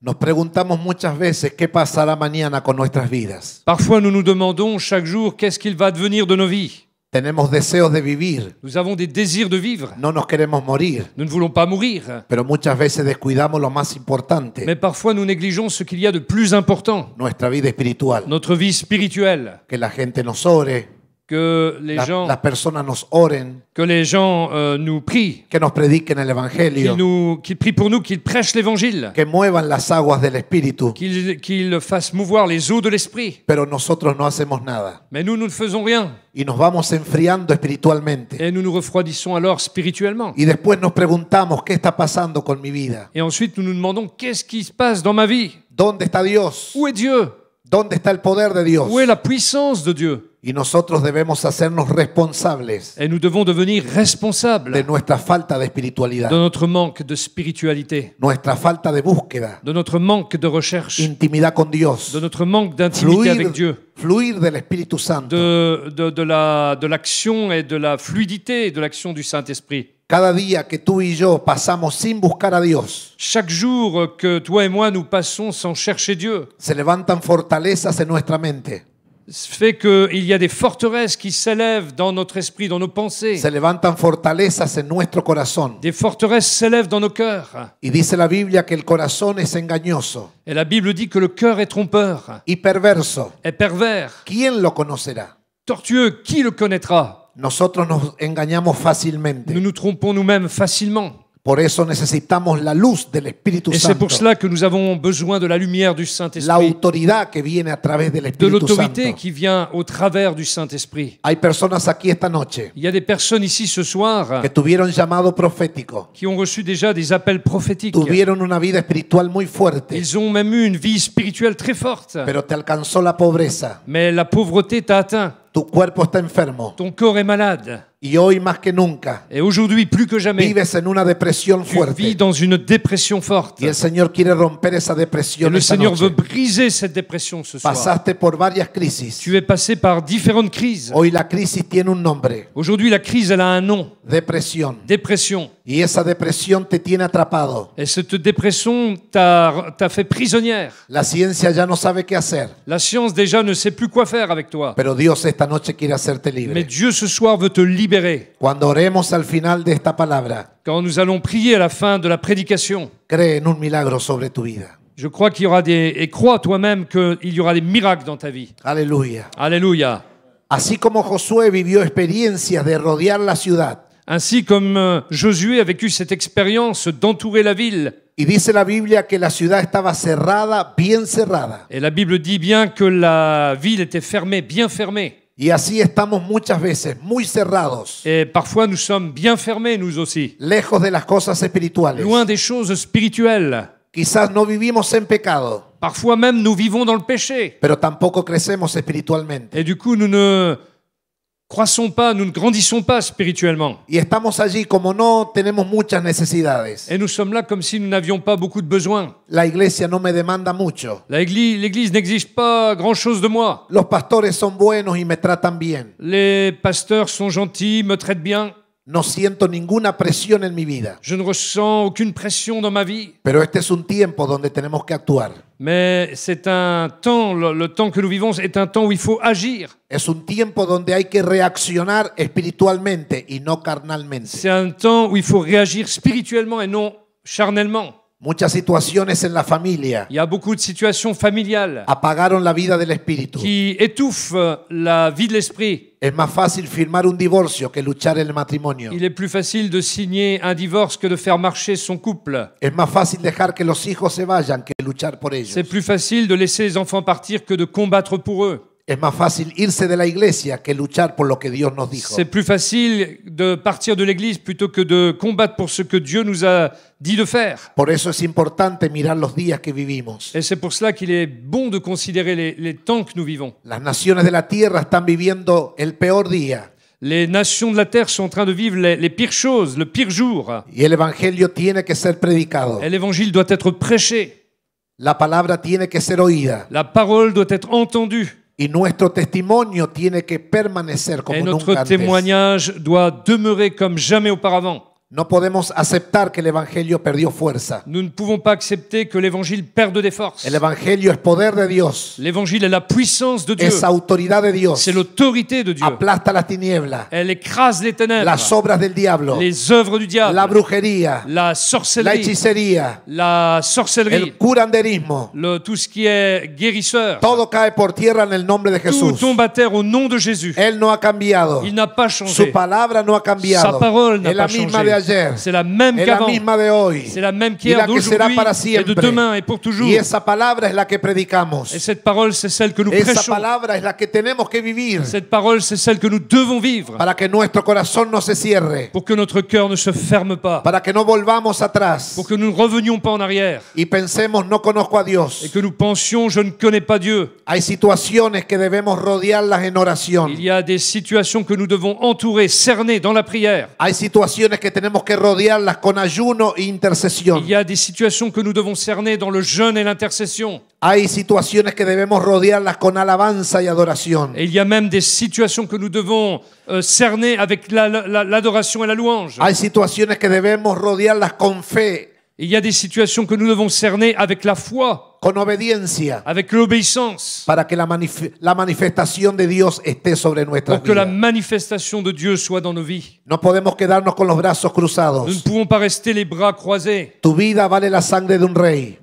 Nos preguntamos muchas veces qué pasará mañana con nuestras vidas.
Parfois, nous nous demandons chaque jour qu'est-ce qu'il va devenir de nos vies.
Tenemos deseos de vivir,
Nous avons des désirs de vivre.
no nos queremos morir,
Nous ne voulons pas mourir.
pero muchas veces descuidamos lo más importante,
Mais parfois, nous négligeons ce qu'il y a de plus important.
nuestra vida espiritual.
Notre vie spirituelle.
Que la gente nos ore,
Que les
las personas nos oren,
gens nous prient.
que nos prediquen el Evangelio,
Qu'ils prient pour nous, qu'ils prêchent l'évangile.
que muevan las aguas del Espíritu,
Qu'ils fassent mouvoir les eaux de l'esprit.
pero nosotros no hacemos nada.
Mais nous ne faisons rien.
Y nos vamos enfriando espiritualmente.
Et nous nous refroidissons alors spirituellement.
Y después nos preguntamos, ¿qué está pasando con mi vida?
Et ensuite, nous nous demandons qu'est-ce qui se passe dans ma vie?
¿Dónde está Dios?
Où est Dieu?
¿Dónde está el poder de Dios?
Où est la puissance de Dieu?
Y nosotros debemos hacernos responsables
Et nous devons devenir responsables
de nuestra falta de
de
espiritualidad,
notre manque de spiritualité,
nuestra falta de búsqueda,
de notre manque de recherche,
intimidad con Dios,
de notre manque d'intimité avec Dieu,
fluir del Espíritu Santo.
de l'action et de la fluidité de l'action du Saint-Esprit.
Cada día que tú y yo pasamos sin buscar a Dios,
Chaque jour que toi et moi nous passons sans chercher Dieu,
se levantan fortalezas en nuestra mente,
fait qu'il y a des forteresses qui s'élèvent dans notre esprit, dans nos pensées.
se levantan fortalezas en nuestro corazón.
Des forteresses s'élèvent dans nos cœurs.
Y dice la Biblia que el corazón es engañoso
Et la Bible dit que le cœur est trompeur,
y perverso.
est pervers,
¿Quién lo conocerá?
tortueux. Qui le connaîtra?
Nosotros nos engañamos fácilmente.
Nous nous trompons nous-mêmes facilement.
Por eso necesitamos la luz del Espíritu
Et c'est
Santo,
pour cela que nous avons besoin de la lumière du
la
Saint-Esprit,
autoridad que viene a través del
de
Espíritu
l'autorité
Santo.
qui vient au travers du Saint-Esprit.
Hay personas aquí esta noche
Il y a des personnes ici ce soir
que tuvieron llamado profético,
qui ont reçu déjà des appels prophétiques.
tuvieron una vida espiritual muy fuerte,
Ils ont même eu une vie spirituelle très forte.
pero te alcanzó la pobreza.
Mais la pauvreté t'a atteint.
Tu cuerpo está enfermo,
Ton corps est malade.
Y hoy más que nunca
Et aujourd'hui, plus que jamais,
vives en una depresión
tu vis
fuerte.
dans une dépression forte.
Y el Señor quiere romper esa
Et
depresión
le
esta
Seigneur veut
noche.
briser cette dépression ce soir.
Pasaste por varias crisis.
Tu es passé par différentes crises.
Hoy la crisis tiene un nombre,
Aujourd'hui, la crise, elle a un nom.
depresión.
Dépression.
Y esa depresión te tiene atrapado.
Et cette dépression t'a fait prisonnière.
La ciencia ya no sabe qué hacer,
La science déjà ne sait plus quoi faire avec toi.
pero Dios esta noche quiere hacerte
Mais
libre.
Dieu ce soir veut te libérer.
Cuando oremos al final de esta palabra,
Quand nous allons prier à la fin de la prédication,
cree en un milagro sobre tu vida.
je crois qu'il y aura et crois toi-même qu'il y aura des miracles dans ta vie.
Aleluya.
Alléluia.
Así como Josué vivió experiencias de rodear la ciudad,
Ainsi comme Josué a vécu cette expérience d'entourer la ville.
y dice la Biblia que la ciudad estaba cerrada, bien cerrada.
Et la Bible dit bien que la ville était fermée, bien fermée.
Y así estamos muchas veces, muy cerrados,
Et parfois nous sommes bien fermés, nous aussi.
lejos de las cosas espirituales.
Loin des choses spirituelles.
Quizás no vivimos en pecado,
Parfois même nous vivons dans le péché.
pero tampoco crecemos espiritualmente.
Et du coup nous ne croissons pas, nous ne grandissons pas spirituellement.
Y estamos allí como no tenemos muchas necesidades.
Et nous sommes là comme si nous n'avions pas beaucoup de besoins.
La iglesia no me demanda mucho.
L'Église n'exige pas grand-chose de moi.
Los pastores son buenos y me tratan bien.
Les pasteurs sont gentils, me traitent bien.
No siento ninguna presión en mi vida.
Je ne ressens aucune pression dans ma vie.
Pero este es un tiempo donde tenemos que actuar.
Mais c'est un temps, le temps que nous vivons est un temps où il faut agir.
Es un tiempo donde hay que reaccionar espiritualmente y no carnalmente.
C'est un temps où il faut réagir spirituellement et non charnellement.
Muchas situaciones en la familia
Il y a beaucoup de situations familiales
apagaron la vida del espíritu.
qui étouffent la vie de l'esprit.
Es más fácil firmar un divorcio que luchar en el matrimonio.
Il est plus facile de signer un divorce que de faire marcher son couple.
Es más fácil dejar que los hijos se vayan que luchar por ellos.
C'est plus facile de laisser les enfants partir que de combattre pour eux.
Es más fácil irse de la iglesia que luchar por lo que Dios nos dijo.
C'est plus facile de partir de l'église plutôt que de combattre pour ce que Dieu nous a dit de faire.
Por eso es importante mirar los días que vivimos.
Et c'est pour cela qu'il est bon de considérer les temps que nous vivons.
Las naciones de la tierra están viviendo el peor día
Les nations de la terre sont en train de vivre les pires choses, le pire jour.
y el evangelio tiene que ser predicado.
Et l'évangile doit être prêché.
La palabra tiene que ser oída
La parole doit être entendue.
y nuestro testimonio tiene que permanecer como
Et
nunca
notre
antes.
témoignage doit demeurer comme jamais auparavant.
No podemos aceptar que el evangelio perdió fuerza.
Nous ne pouvons pas accepter que l'évangile perde des forces.
El evangelio es poder de Dios,
L'évangile est la puissance de Dieu.
es autoridad de Dios.
C'est l'autorité de Dieu.
Aplasta las tinieblas,
Elle écrase les ténèbres,
las obras del diablo,
les œuvres du diable,
la brujería,
la
la
sorcellerie,
hechicería,
la sorcellerie,
el curanderismo.
tout ce qui est guérisseur.
Todo cae por tierra en el nombre de
Tout
Jesús.
tombe à terre au nom de Jésus.
Él no ha cambiado.
Il n'a pas
Su
changé.
palabra no ha
Sa
cambiado.
parole n'a
Es la
pas
misma de
changé.
ayer.
C'est la même
Es la
qu'avant.
misma de hoy.
C'est la même
Y
qu'hier,
la que será
d'aujourd'hui
para
et de
siempre.
demain et pour toujours.
Y esa palabra es la que predicamos.
Et cette parole, c'est celle que nous
Esa
prêchons.
palabra es la que tenemos que vivir
Cette parole, c'est celle que nous devons vivre
para que nuestro corazón no se cierre,
pour que notre cœur ne se ferme pas,
para que no volvamos atrás
pour que nous ne revenions pas en arrière
y pensemos no conozco a
et
Dios.
que nous pensions je ne connais pas Dieu.
Hay situaciones que debemos rodearlas en oración.
Il y a des situations que nous devons entourer, cerner dans la prière.
Hay situaciones que tenemos que rodearlas con ayuno e intercesión.
Il y a des situations que nous devons cerner dans le jeûne et l'intercession.
Hay situaciones que debemos rodearlas con alabanza y adoración.
Et il y a même des situations que nous devons cerner avec l'adoration et la louange.
Hay situaciones que debemos rodearlas con fe,
Il y a des situations que nous devons cerner avec la foi,
con obediencia,
avec l'obéissance,
para que la manifestación de Dios esté sobre nuestras
pour que la
vidas.
manifestation de Dieu soit dans nos vies.
No podemos quedarnos con los brazos
Nous ne
cruzados.
pouvons pas rester les bras croisés.
Tu vida vale la sangre de un rey.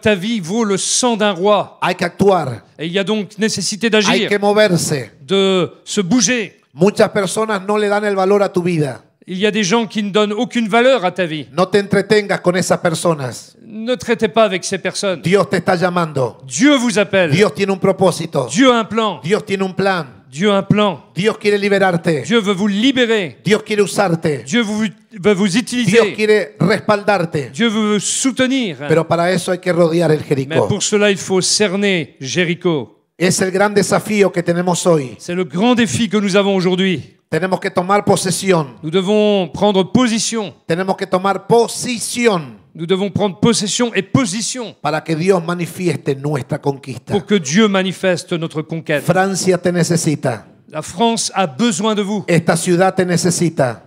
Ta vie vaut le sang d'un roi.
Hay que actuar,
Et il y a donc nécessité
hay
d'agir,
que moverse.
de se bouger.
Muchas personas no le dan el valor a tu vida.
Il y a des gens qui ne donnent aucune valeur à ta vie.
No te entretengas con esas personas.
Ne traitez pas avec ces personnes.
Dios te está llamando.
Dieu vous appelle.
Dios tiene un propósito.
Dieu a un plan.
Dios tiene un plan.
Dieu a un plan.
Dios quiere liberarte.
Dieu veut vous libérer.
Dios quiere usarte.
Dieu veut vous
Dios
utiliser.
quiere respaldarte.
Dieu veut vous soutenir.
Pero para eso hay que rodear el
Mais
Jericó.
pour cela, il faut cerner Jéricho.
Es el gran desafío que tenemos hoy.
C'est le grand défi que nous avons aujourd'hui.
Tenemos que tomar posesión.
Nous devons prendre position.
Tenemos que tomar posición
Nous devons prendre possession et position
para que Dios manifieste nuestra conquista.
pour que Dieu manifeste notre conquête.
Francia te necesita.
La France a besoin de vous.
Esta ciudad te necesita.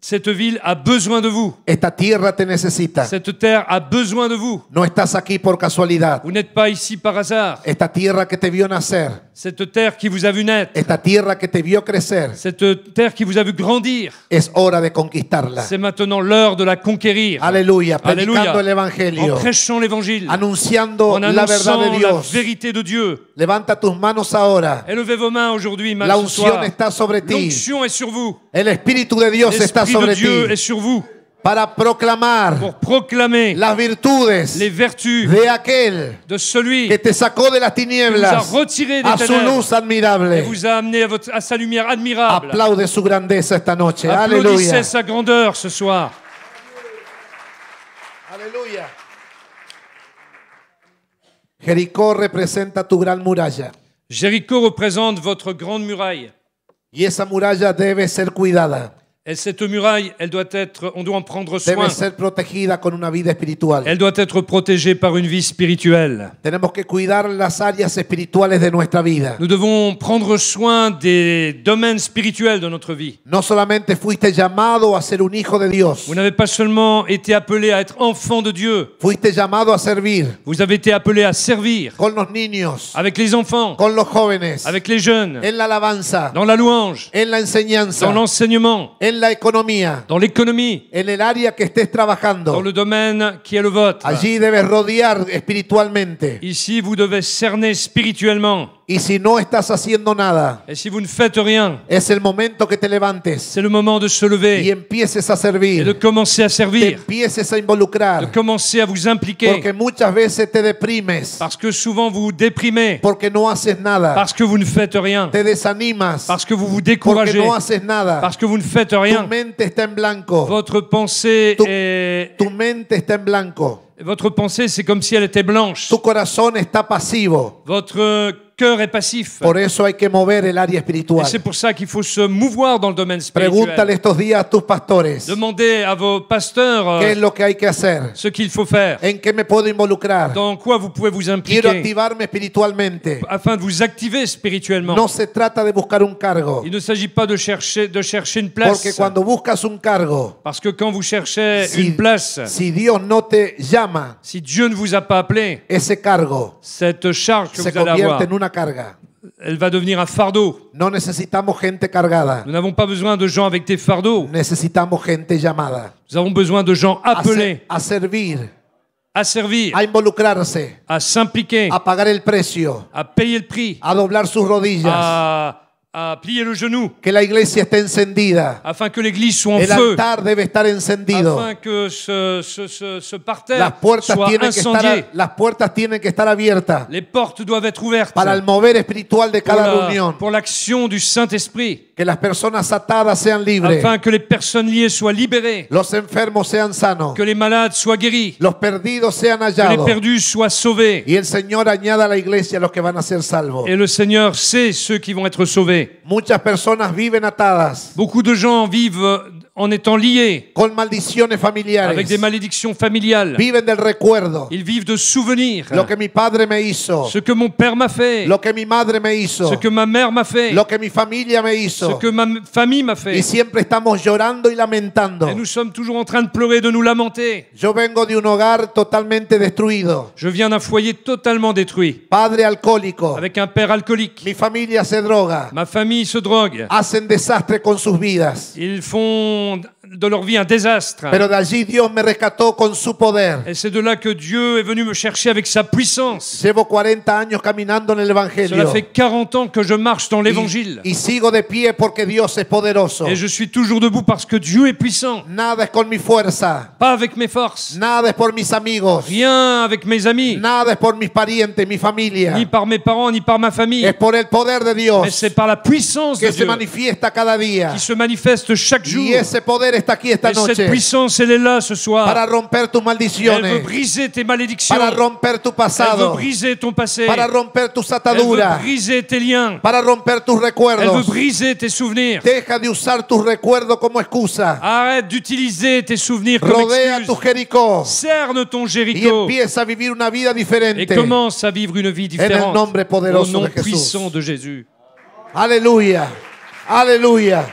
Cette ville a besoin de vous.
Esta tierra te necesita.
Cette terre a besoin de vous.
No estás aquí por casualidad.
Vous n'êtes pas ici par hasard.
Esta tierra que te vio nacer.
Cette terre qui vous a vu naître,
Esta tierra que te vio crecer.
cette terre qui vous a vu grandir,
Es hora de conquistarla.
c'est maintenant l'heure de la conquérir.
Aleluya. Predicando
Alléluia.
el evangelio.
En prêchant l'évangile,
Anunciando
en
la verdad
annonçant
de
la
Dios.
vérité de Dieu.
Levanta tus manos ahora.
Élevez vos mains aujourd'hui,
La
ce
unción
soir.
está sobre ti.
L'onction est sur vous.
El Espíritu de Dios está
L'Esprit de
sobre
Dieu
ti
est sur vous
para proclamar
pour proclamer
las virtudes
les vertus
de aquel
de celui
que te sacó de las
qui vous a
tinieblas
retiré des
a su
ténèbres
luz
et
admirable.
vous a amené à sa lumière admirable.
Aplaude su grandeza esta noche.
Applaudissez
Aleluya.
sa grandeur ce soir.
Aleluya. Jericó representa tu gran muralla
Jéricho représente votre grande muraille.
y esa muralla debe ser cuidada,
Et cette muraille, on doit en prendre
debe
soin.
ser protegida con una vida espiritual.
Elle doit être protégée par une vie spirituelle.
Tenemos que cuidar las áreas espirituales de nuestra vida.
Nous devons prendre soin des domaines spirituels de notre vie.
No solamente fuiste llamado a ser un hijo de Dios,
Vous n'avez pas seulement été appelé à être enfant de Dieu,
fuiste llamado a servir
vous avez été appelé à servir
con los niños,
avec les enfants,
con los jóvenes,
avec les jeunes,
en la alabanza,
dans la louange,
en la enseñanza,
dans l'enseignement,
en la economía,
dans l'économie,
en el área que estés
dans
trabajando.
le domaine qui est le vôtre.
Allí debes rodear espiritualmente.
Ici, vous devez cerner spirituellement.
Y si no estás haciendo nada,
Et si vous ne faites rien,
es el momento que te levantes
c'est le moment de se
y
lever
empieces a
et de
servir,
commencer à
te
servir,
empieces a
de
involucrar,
commencer à vous impliquer.
porque muchas veces te deprimes,
Parce que souvent vous vous déprimez,
porque no haces nada,
parce que vous ne faites rien,
te desanimas,
parce que vous vous
porque
découragez,
no haces nada.
parce que vous ne faites
Tu
rien.
mente está en blanco,
Votre pensée
tu mente está en blanco,
c'est comme si elle était blanche.
tu corazón está pasivo.
Votre cœur est passif.
Por eso hay que mover el área
Et
espiritual.
c'est pour ça qu'il faut se mouvoir dans le domaine spirituel.
Pregúntale estos días a tus pastores
Demandez à vos pasteurs
qué es lo que hay que hacer,
ce qu'il faut faire,
en qué me puedo involucrar.
dans quoi vous pouvez vous
Quiero
impliquer
activarme espiritualmente.
afin de vous activer spirituellement.
No se trata de buscar un cargo,
Il ne s'agit pas de chercher une place.
porque cuando buscas un cargo,
Parce que quand vous cherchez une place,
si Dios no te llama,
si Dieu ne vous a pas appelé,
ese cargo
cette charge que
se
vous allez avoir,
convierte en una carga.
elle va devenir un fardeau.
No necesitamos gente cargada,
Nous n'avons pas besoin de gens avec des fardeaux.
necesitamos gente llamada
Nous avons besoin de gens appelés
a servir,
à servir,
a involucrarse,
à s'impliquer,
a pagar el precio,
à payer le prix,
a doblar sus rodillas,
à plier le genou,
que la iglesia esté encendida.
afin que l'église soit en
El
feu,
altar debe estar encendido.
afin que ce parterre
Las puertas
soit
tienen que
incendié.
estar, las puertas tienen que estar abiertas
Les portes doivent être ouvertes
para el mover espiritual de cada reunión.
pour l'action du Saint-Esprit,
Que las personas atadas sean libres,
afin que les personnes liées soient libérées,
los enfermos sean sanos,
que les malades soient guéris,
los perdidos sean
que les
hallados.
perdus soient sauvés.
Y el Señor añada a la iglesia a los que van a ser salvos.
Et le Seigneur sait ceux qui vont être sauvés.
Muchas personas viven atadas
Beaucoup de gens vivent en étant liés
con maldiciones familiares.
avec des malédictions familiales.
Viven del recuerdo.
Ils vivent de souvenirs.
Lo que mi padre me hizo,
Ce que mon père m'a fait,
lo que mi madre me hizo,
ce que ma mère m'a fait,
lo que mi familia me
ce
hizo.
que ma famille m'a
Y
fait.
siempre estamos llorando y lamentando.
Et nous sommes toujours en train de pleurer, de nous lamenter.
Yo vengo de un hogar totalmente destruido.
Je viens d'un foyer totalement détruit,
Padre alcohólico.
avec un père alcoolique.
Mi familia se droga.
Ma famille se drogue.
Hacen desastre con sus vidas.
Ils font de leur vie un désastre.
Pero de allí Dios me rescató con su poder.
Et c'est de là que Dieu est venu me chercher avec sa puissance.
Llevo 40 años caminando en el
Cela
Evangelio.
fait 40 ans que je marche dans l'évangile.
Y sigo de pie porque Dios es poderoso.
Et je suis toujours debout parce que Dieu est puissant.
Nada es con mi fuerza.
Pas avec mes forces,
Nada es por mis amigos.
rien avec mes amis,
Nada es por mis parientes, mi familia.
ni par mes parents, ni par ma famille.
Es por el poder de
Mais
Dios
c'est par la puissance de
que se
Dieu
manifiesta cada día.
qui se manifeste chaque jour.
Y ese poder está aquí esta
Et cette
noche
puissance, elle est là ce soir.
para romper tus
Elle veut
maldiciones,
briser tes malédictions.
para romper tu
Elle veut
pasado,
briser ton passé.
para romper tus
Elle veut
ataduras,
briser tes liens.
para romper tus
Elle veut
recuerdos.
briser tes souvenirs.
Deja de usar tus recuerdos como excusa.
Arrête d'utiliser tes souvenirs comme
Rodea tu
excuse.
Jericó
Cerne ton
y
Jéricho
empieza a vivir una vida
et
diferente.
commence à vivre une vie
el
différente
nombre
au
poderoso
nom
de Jesús.
puissant de Jésus.
Aleluya, aleluya.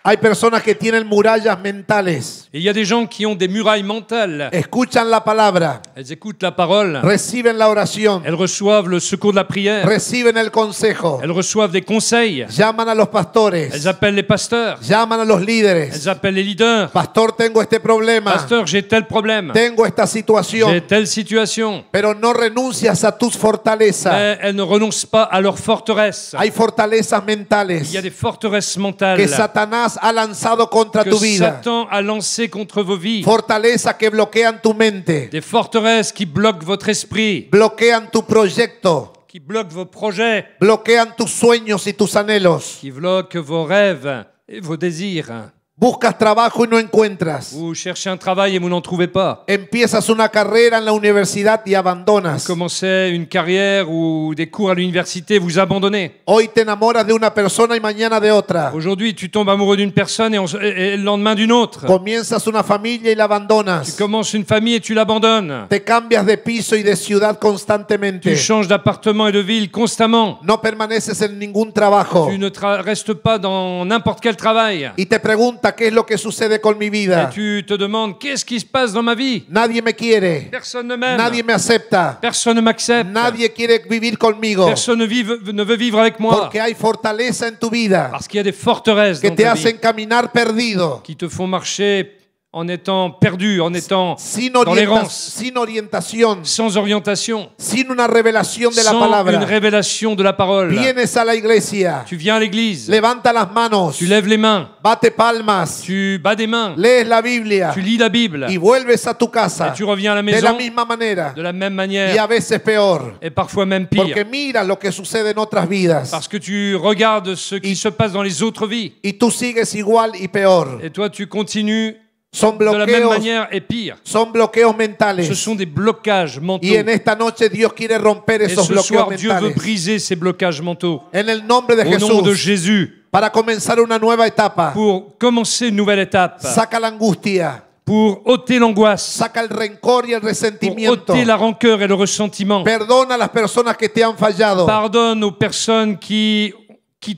Hay personas que tienen murallas mentales.
Et il y a des gens qui ont des murailles mentales.
Escuchan la palabra,
Elles écoutent la parole.
reciben la oración,
Elles reçoivent le secours de la prière.
reciben el consejo,
Elles reçoivent des conseils.
llaman a los
Elles
pastores,
appellent les pasteurs.
llaman a los líderes.
Elles appellent les leaders.
Pastor, tengo este problema,
Pasteur, j'ai tel problème.
tengo esta situación,
J'ai telle situation.
pero no renuncias a tus fortalezas.
Mais elles ne renoncent pas à leur forteresse.
Hay fortalezas
Il
mentales
y a des forteresses mentales
que Satanás ha lanzado contra
que
tu vida.
Satan a lancées contre vos vies.
Fortalezas que bloquean tu mente,
Des forteresses qui bloquent votre esprit,
bloquean tu proyecto,
qui bloquent vos projets,
bloquean tus sueños y tus anhelos.
qui bloquent vos rêves et vos désirs.
Buscas trabajo y no encuentras.
Vous cherchez un travail et vous n'en trouvez pas.
Empiezas una carrera en la universidad y
Vous
abandonas.
commencez une carrière ou des cours à l'université, vous abandonnez.
Hoy te enamoras de una persona y mañana de otra.
Aujourd'hui, tu tombes amoureux d'une personne et le lendemain d'une autre.
Comienzas una familia y la
Tu
abandonas.
commences une famille et tu l'abandonnes.
Te cambias de piso y de ciudad constantemente.
Tu changes d'appartement et de ville constamment.
No permaneces en ningún trabajo.
Tu ne restes pas dans n'importe quel travail.
Y te pregunta qué es lo que sucede con mi
Et
vida.
tu te demandes, qu'est-ce qui se passe dans ma vie?
Nadie me quiere.
Personne ne m'aime.
Nadie me acepta.
Personne ne m'accepte.
Nadie quiere vivir conmigo.
Personne ne veut vivre avec moi.
Porque hay fortaleza en tu vida
Parce qu'il y a des forteresses
que
dans
te
ta vie
hacen caminar perdido,
qui te font marcher en étant perdu, en étant
sin,
dans l'errance,
sin orientación,
sans orientation,
sin una revelación de la
sans une
palabra.
révélation de la parole.
Vienes a la iglesia,
Tu viens à l'église,
levanta las manos,
tu lèves les mains,
bate palmas,
tu bats des mains,
lees la Biblia
tu lis la Bible
y vuelves a tu
et
casa
tu reviens à la
de la
maison
misma manera
de la même
y
manière
a veces peor.
et parfois même
Porque
pire.
mira lo que sucede en otras vidas
Parce que tu regardes ce qui se passe dans les autres vies
y tú sigues igual y peor.
et toi tu continues
Son
de la même
bloqueos,
manière et pire.
son bloqueos
Ce
mentales.
sont des blocages mentaux.
Y en esta noche Dios quiere romper
Et
esos
ce
bloqueos
soir, Dieu veut
mentales.
briser ces blocages mentaux.
En el nombre de
Au nom de
Jesús,
Jésus,
para comenzar una nueva etapa.
pour commencer une nouvelle étape,
Saca la angustia,
pour ôter l'angoisse,
saca el rencor y el
pour
resentimiento.
ôter la rancœur et le ressentiment.
Perdona a las personas que te han fallado.
Pardonne aux personnes qui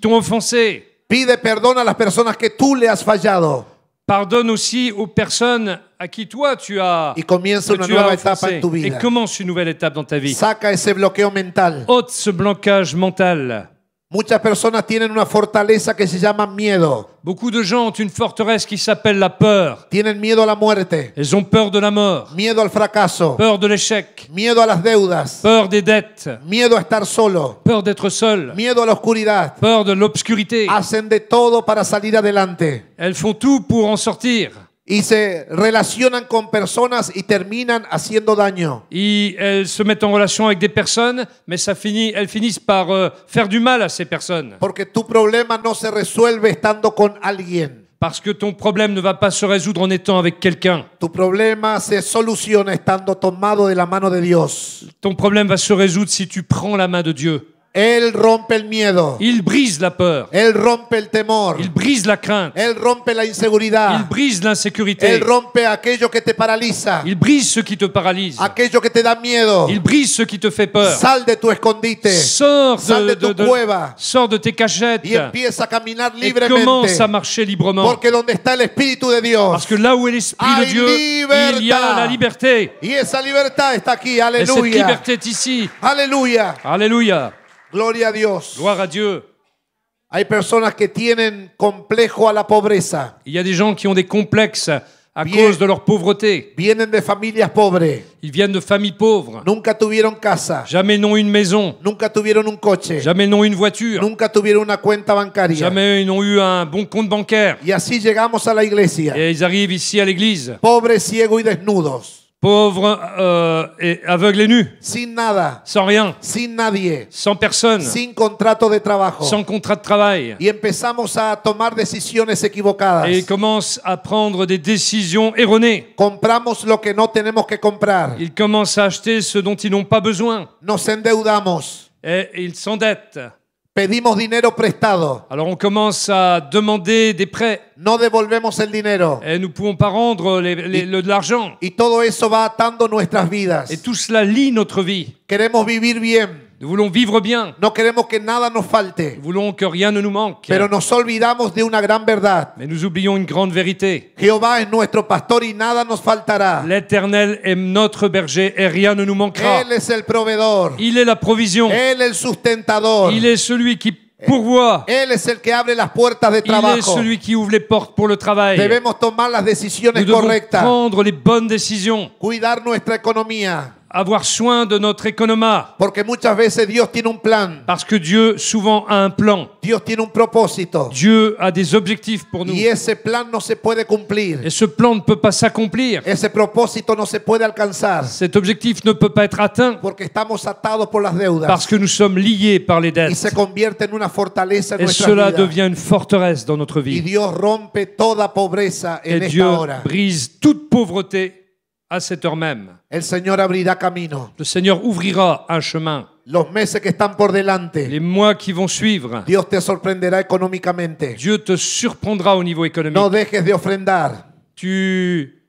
t'ont offensé.
Pide perdón a las personas que tú le has fallado.
Pardonne aussi aux personnes à qui toi tu as,
Y comienza
que
una
tu as
nueva etapa
offensé.
en tu
Et
vida.
commence une nouvelle étape dans ta vie.
Saca ese bloqueo mental.
Ôte ce blocage mental.
Muchas personas tienen una fortaleza que se llama miedo.
Beaucoup de gens ont une forteresse qui s'appelle la peur.
Tienen miedo a la muerte,
Ils ont peur de la mort,
miedo al fracaso,
peur de l'échec,
miedo a las deudas,
peur des dettes,
miedo a estar solo,
peur d'être seul,
miedo a la oscuridad.
peur de l'obscurité.
Hacen de todo para salir adelante.
Elles font tout pour en sortir.
Y se relacionan con personas y terminan haciendo daño.
Et elles se mettent en relation avec des personnes, mais elles finissent par faire du mal à ces personnes.
Porque tu problema no se resuelve estando con alguien.
Parce que ton problème ne va pas se résoudre en étant avec quelqu'un.
Tu problema se soluciona estando tomado de la mano de Dios.
Ton problème va se résoudre si tu prends la main de Dieu.
Él rompe el miedo.
Il brise la peur.
Él rompe el temor.
Il brise la crainte.
Él rompe la
Il
inseguridad.
brise l'insécurité.
Él rompe aquello que te paraliza.
Il brise ce qui te paralyse.
Aquello que te da miedo.
Il brise ce qui te fait peur.
Sal de tu escondite.
Sors
Sal de tu cueva.
sors de tes cachettes
Y empieza a caminar
et commence
libremente.
à marcher librement.
Porque donde está el Espíritu de
Parce
Dios.
que là où est l'Esprit de
Hay
Dieu, il y a la liberté.
Y esa libertad está aquí.
Et cette
Aleluya.
liberté est ici.
Aleluya.
Alléluia.
Gloria a Dios.
Gloire à Dieu.
Hay personas que tienen complejo a la pobreza.
Il y a des gens qui ont des complexes à
Bien.
cause de leur pauvreté.
Vienen de familias pobres.
Ils viennent de familles pauvres.
Nunca tuvieron casa.
Jamais ils n'ont une maison.
Nunca tuvieron un coche.
Jamais ils n'ont une voiture.
Nunca tuvieron una cuenta bancaria.
Jamais ils n'ont eu un bon compte bancaire.
Y así llegamos a la iglesia.
Et ils arrivent ici à l'église.
Pobres, ciegos y desnudos.
pauvre et aveugle et nu,
sin nada,
sans rien,
sin nadie,
sans personne,
sin contrato de trabajo.
sans contrat de travail.
Y empezamos a tomar decisiones equivocadas.
Et ils commencent à prendre des décisions erronées.
Compramos lo que no tenemos que comprar.
Ils commencent à acheter ce dont ils n'ont pas besoin.
Nos endeudamos.
Et ils s'endettent.
Pedimos dinero prestado.
Alors on commence à demander des prêts.
No devolvemos el dinero.
Et nous ne pouvons pas rendre de l'argent.
Y todo eso va atando nuestras vidas.
Et tout cela lie notre vie.
Queremos vivir bien.
Nous voulons vivre bien.
No queremos que nada nos falte.
Nous voulons que rien ne nous manque.
Pero nos olvidamos de una gran verdad.
Mais nous oublions une grande vérité.
Jehová es nuestro pastor y nada nos faltará.
L'Éternel est notre berger et rien ne nous manquera.
Él es el proveedor.
Il est la provision.
Él es el sustentador.
Il est celui qui pourvoit.
Él es el que abre las puertas de
Il est
trabajo.
celui qui ouvre les portes pour le travail.
Debemos tomar las
Nous
decisiones
devons
correctas.
prendre les bonnes décisions.
Cuidar nuestra economía.
Avoir soin de notre économie.
Porque muchas veces Dios tiene un plan.
Parce que Dieu souvent a un plan.
Dios tiene un propósito.
Dieu a des objectifs pour nous.
Y ese plan no se puede cumplir.
Et ce plan ne peut pas s'accomplir.
Ese propósito no se puede alcanzar.
Cet objectif ne peut pas être atteint
Porque estamos atados por las deudas.
parce que nous sommes liés par les
Y se
dettes.
convierte en una fortaleza en
Et
nuestra
cela
vida.
devient une forteresse dans notre
Y
vie.
Dios rompe toda pobreza
Et
en
Dieu
esta hora.
brise toute pauvreté à cette heure même.
El Señor abrirá camino.
Le Seigneur ouvrira un chemin.
Los meses que están por delante,
Les mois qui vont suivre,
Dios te sorprenderá económicamente.
Dieu te surprendra au niveau
No
économique.
dejes de ofrendar.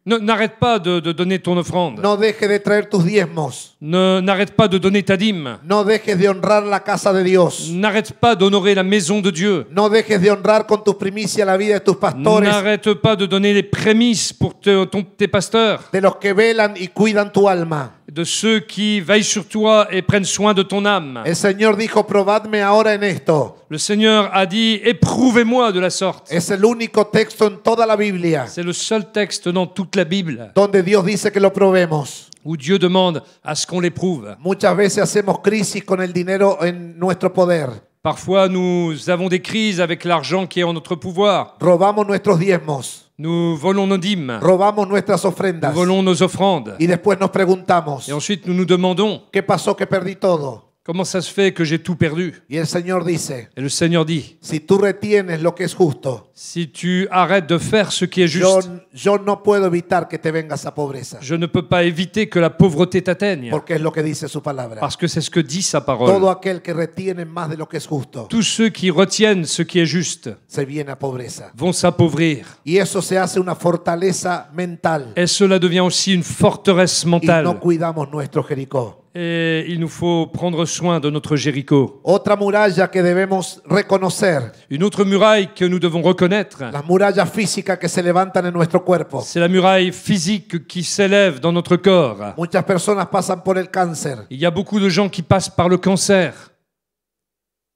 N'arrête pas de donner ton offrande.
No dejes de traer tus diezmos.
N'arrête pas de donner ta dîme.
No dejes de honrar la casa de Dios.
N'arrête pas d'honorer la maison de Dieu.
No dejes de honrar con tus primicias la vida de tus pastores,
N'arrête pas de donner les prémices pour tes pasteurs,
de los que velan y cuidan tu alma.
de ceux qui veillent sur toi et prennent soin de ton âme.
El Señor dijo, probadme ahora en esto.
Le Seigneur a dit, éprouvez-moi de la sorte.
Es el único texto en toda la Biblia
C'est le seul texte dans toute la Bible
donde Dios dice que lo probemos.
où Dieu demande à ce qu'on l'éprouve.
Muchas veces hacemos crisis con el dinero en nuestro poder.
Parfois, nous avons des crises avec l'argent qui est en notre pouvoir.
Robamos nuestros diezmos,
Nous volons nos dîmes,
robamos nuestras
nous
ofrendas
volons nos offrandes.
y después nos preguntamos,
Et ensuite, nous nous demandons,
¿qué pasó que perdí todo?
comment ça se fait que j'ai tout perdu?
Y el Señor dice,
Et le Seigneur dit,
si tú retienes lo que es justo,
si tu arrêtes de faire ce qui est
yo
juste,
no puedo evitar que te venga esa pobreza,
je ne peux pas éviter que la pauvreté t'atteigne.
porque es lo que dice su palabra.
Parce que c'est ce que dit sa
Todo
parole.
aquel que retiene más de lo que es justo,
Tous ceux qui retiennent ce qui est juste
se viene a pobreza.
vont s'appauvrir.
Y eso se hace una fortaleza mental.
Et cela devient aussi une forteresse
Y
mentale.
no cuidamos nuestro Jericó.
Et il nous faut prendre soin de notre Jéricho.
Otra muralla que debemos reconocer,
Une autre muraille que nous devons reconnaître,
las murallas físicas que se levantan en nuestro cuerpo.
c'est la muraille physique qui s'élève dans notre corps.
Muchas personas pasan por el cáncer,
Il y a beaucoup de gens qui passent par le cancer,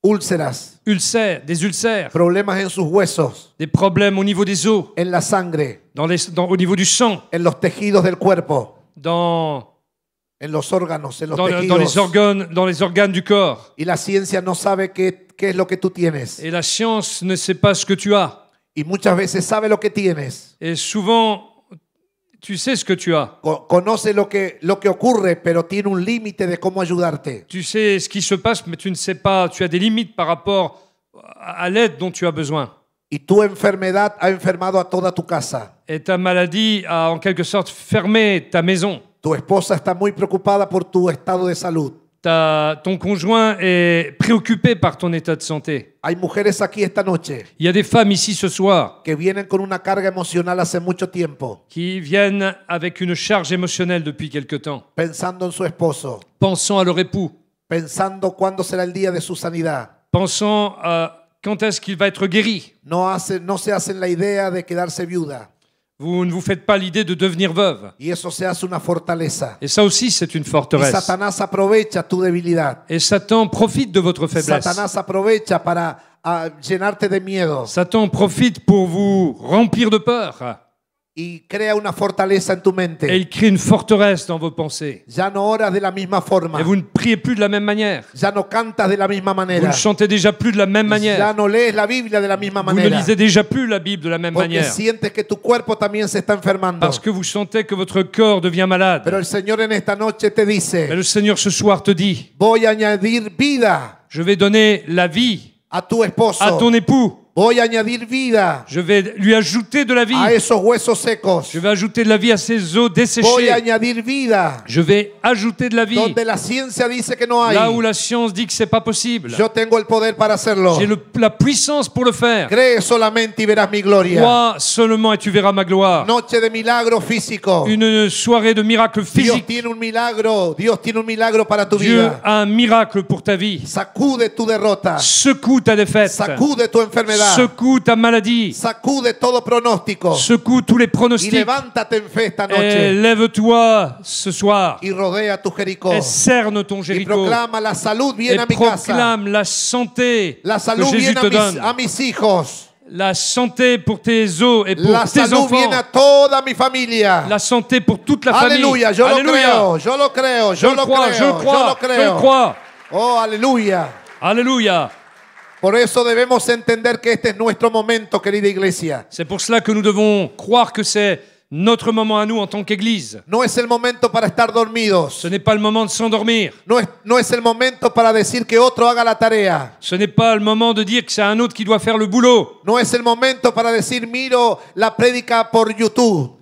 úlceras,
des ulcères,
problemas en sus huesos,
des problèmes au niveau des os,
en la sangre,
au niveau du sang,
en los tejidos del cuerpo,
dans
en los órganos, en los
les
tejidos.
organes du corps.
Y la ciencia no sabe qué es lo que tú tienes.
Et la science ne sait pas ce que tu as.
Y muchas veces sabe lo que tienes.
Et souvent, tu sais ce que tu as.
Conoce lo que ocurre, pero tiene un límite de cómo ayudarte.
Tu sais ce qui se passe, mais tu ne sais pas. Tu as des limites par rapport à l'aide dont tu as besoin.
Y tu enfermedad ha enfermado a toda tu casa.
Et ta maladie a en quelque sorte fermé ta maison.
Tu esposa está muy preocupada por tu estado de salud.
Ton conjoint est préoccupé par ton état de santé.
Hay mujeres aquí esta noche
Il y a des femmes ici ce soir
que vienen con una carga emocional hace mucho tiempo,
qui viennent avec une charge émotionnelle depuis quelque temps,
pensando en su esposo,
pensant à leur époux,
pensando cuándo será el día de su sanidad.
pensant à quand est-ce qu'il va être guéri.
No se hacen la idea de quedarse viuda.
Vous ne vous faites pas l'idée de devenir veuve.
Y eso se hace una fortaleza.
Et ça aussi, c'est une
Y
forteresse.
Satanás aprovecha tu debilidad.
Et Satan profite de votre faiblesse.
Satanás aprovecha para llenarte de miedo.
Satan profite pour vous remplir de peur.
y crea una fortaleza en tu
et
mente.
il crée une forteresse dans vos pensées.
Ya no oras de la misma forma.
Et vous ne priez plus de la même manière.
Ya no cantas de la misma
Vous
manera.
ne chantez déjà plus de la même
Ya
manière.
no lees la Biblia de la misma
Vous ne
manera.
lisez déjà plus la Bible de la même
Porque
manière.
sientes que tu cuerpo también se está enfermando.
Parce que vous sentez que votre corps devient malade.
Pero el Señor en esta noche te
Mais
dice,
le Seigneur ce soir te dit,
voy a añadir vida
je vais donner la vie
a tu esposo.
à ton époux.
Voy a añadir vida
Je vais lui ajouter de la vie.
a esos huesos secos.
Je vais ajouter de la vie à ses os
Voy a
desséchés.
añadir vida
Je vais ajouter de la vie
donde la ciencia dice que no hay.
là où la science dit que c'est pas possible.
Yo tengo el poder para hacerlo.
J'ai la puissance pour le faire.
Cree solamente y verás mi gloria.
Crois seulement et tu verras ma gloire.
Noche de milagro físico.
Une soirée de miracle
Dios
physique.
tiene un milagro. Dios tiene un milagro para tu
Dieu
vida.
a un miracle pour ta vie.
Sacude tu derrota.
Secoue ta défaite.
Sacude tu enfermedad.
Secoue ta maladie.
Sacude todo pronóstico.
Secoue tous les
Y
pronostics.
levántate en fe esta
Et
noche.
lève-toi ce soir.
Y rodea tu Jericó.
Et cerne ton
Y
Jéricho.
proclama la salud
Et
viene a mi casa.
proclame la santé
La
que
salud
Jésus
viene
te donne.
a mis hijos.
La santé pour tes os et pour
La
tes
salud
enfants.
viene a toda mi familia.
La santé pour toute la famille.
Aleluya, yo lo
Alléluia.
creo, yo lo creo,
Je
yo
le
lo
crois,
creo,
je le
yo
crois,
lo
je le
creo.
crois.
Oh, aleluya.
Alléluia.
Por eso debemos entender que este es nuestro momento, querida iglesia.
C'est pour cela que nous devons croire que c'est notre moment à nous en tant qu'Église.
No es el momento para estar dormidos.
Ce n'est pas le moment de s'endormir.
No es el momento para decir que otro haga la tarea.
Ce n'est pas le moment de dire que c'est un autre qui doit faire le boulot.
No es el momento para decir miro la prédica por YouTube.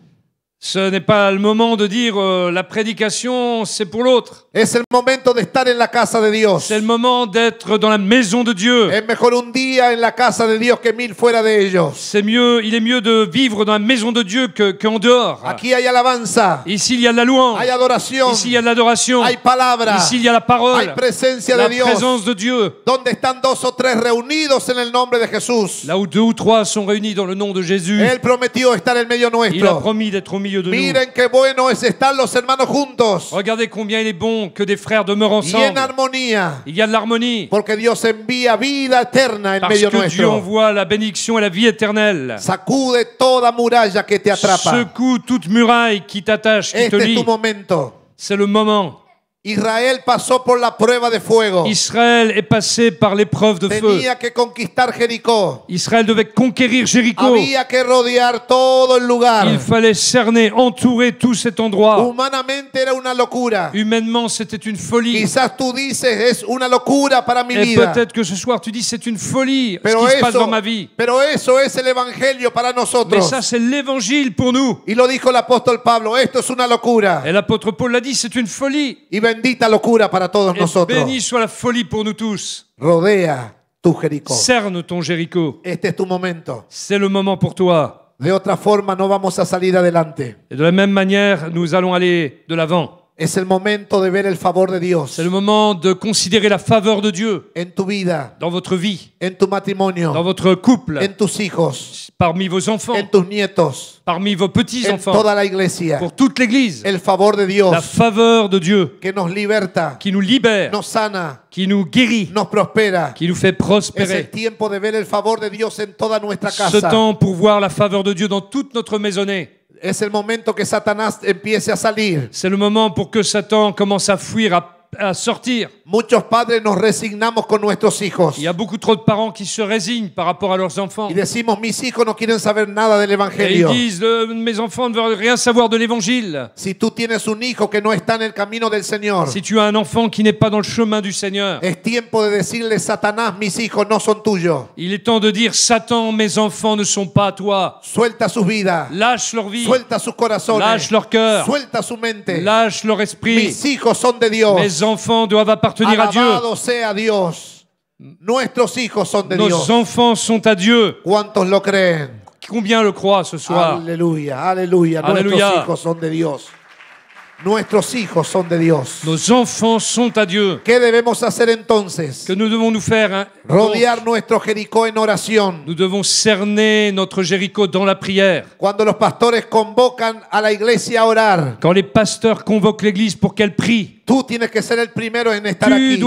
Ce n'est pas le moment de dire la prédication, c'est pour l'autre.
Es el momento de estar en la casa de Dios.
C'est le moment d'être dans la maison de Dieu.
Es mejor un día en la casa de Dios que 1000 fuera de ellos.
C'est mieux, il est mieux de vivre dans la maison de Dieu qu'en dehors.
Aquí hay alabanza,
Ici, il y a de la louange.
hay adoración,
Ici, il y a de l'adoration.
hay palabra,
Ici, il y a la parole.
hay presencia
La
de Dios.
présence de Dieu.
Donde están 2 o 3 reunidos en el nombre de Jesús.
Là où 2 ou 3 sont réunis dans le nom de Jésus,
Él prometió estar en medio
il a
nuestro.
promis d'être au milieu de nous.
Miren qué bueno es estar los hermanos juntos
Regardez combien il est bon que des frères demeurent
y en
ensemble.
armonía.
Il y a de l'harmonie.
Porque Dios envía vida eterna en
Parce
medio
que Dieu
nuestro.
envoie la bénédiction et la vie éternelle.
Sacude toda muralla que te atrapa.
Secoue toute muraille qui t'attache, qui te
Este es
lie.
tu momento.
C'est le moment.
Israel pasó por la prueba de fuego.
Israël est passé par l'épreuve de feu.
Tenía que conquistar Jericó.
Israël devait conquérir Jéricho.
Había que rodear todo el lugar.
Il fallait cerner, entourer tout cet endroit.
Humanamente era una locura.
Humainement, c'était une folie.
Quizás tú dices, es una locura para mi
Et
vida.
peut-être que ce soir, tu dis, c'est une folie ce
Pero
qui se passe dans ma vie.
eso es el evangelio para
Mais
nosotros.
ça, c'est l'évangile pour nous.
Y lo dijo el apóstol Pablo, esto es una locura.
Et l'apôtre Paul l'a dit, c'est une folie.
Y bendita locura para todos
Et
nosotros.
béni soit la folie pour nous tous.
Rodea tu Jericó.
Cerne ton Jéricho.
Este es tu momento.
C'est le moment pour toi.
De otra forma no vamos a salir adelante.
Et de la même manière, nous allons aller de l'avant.
Es el momento de ver el favor de Dios
C'est le moment de considérer la faveur de Dieu
en tu vida,
dans votre vie,
en tu
dans
matrimonio,
votre couple,
en tus hijos,
parmi vos enfants,
en tus nietos,
parmi vos
en
petits-enfants,
toda la iglesia.
pour toute l'Église.
El favor de Dios
La faveur de Dieu
que nos liberta,
qui nous libère,
nos sana,
qui nous guérit,
nos prospera.
qui nous fait
Es el
prospérer.
tiempo de ver el favor de Dios en toda nuestra
Ce
casa.
temps pour voir la faveur de Dieu dans toute notre maisonnée.
Es el momento que Satanás empiece a salir.
C'est le moment pour que Satan commence à fuir, à sortir.
Muchos padres nos resignamos con nuestros hijos
Il y a beaucoup trop de parents qui se résignent par rapport à leurs enfants.
y decimos, mis hijos no quieren saber nada del
Et ils
Evangelio.
disent, mes enfants ne veulent rien savoir de l'évangile.
Si tú tienes un hijo que no está en el camino del Señor,
Si tu as un enfant qui n'est pas dans le chemin du Seigneur,
es tiempo de decirle, Satanás, mis hijos no son tuyos.
il est temps de dire, Satan, mes enfants ne sont pas à toi.
Suelta su vida,
Lâche leur vie,
suelta sus corazones,
lâche leur cœur,
suelta su mente.
lâche leur esprit.
Mis hijos son de Dios.
Mes enfants doivent appartenir à Dieu.
Alabado sea Dios. Nuestros hijos son de
Nos
Dios.
enfants sont à Dieu.
¿Cuántos lo creen?
Combien le croient ce soir?
Aleluya, aleluya.
Aleluya.
Nuestros hijos son de Dios. Nuestros hijos son de Dios.
Nos enfants sont à Dieu.
¿Qué debemos hacer entonces?
Que nous devons nous faire hein?
Rodear nuestro Jericó en oración.
Nous devons cerner notre Jéricho dans la prière.
Cuando los pastores convocan a la iglesia a orar,
Quand les pasteurs convoquent l'Église pour qu'elle prie,
tú tienes que ser el primero en estar aquí.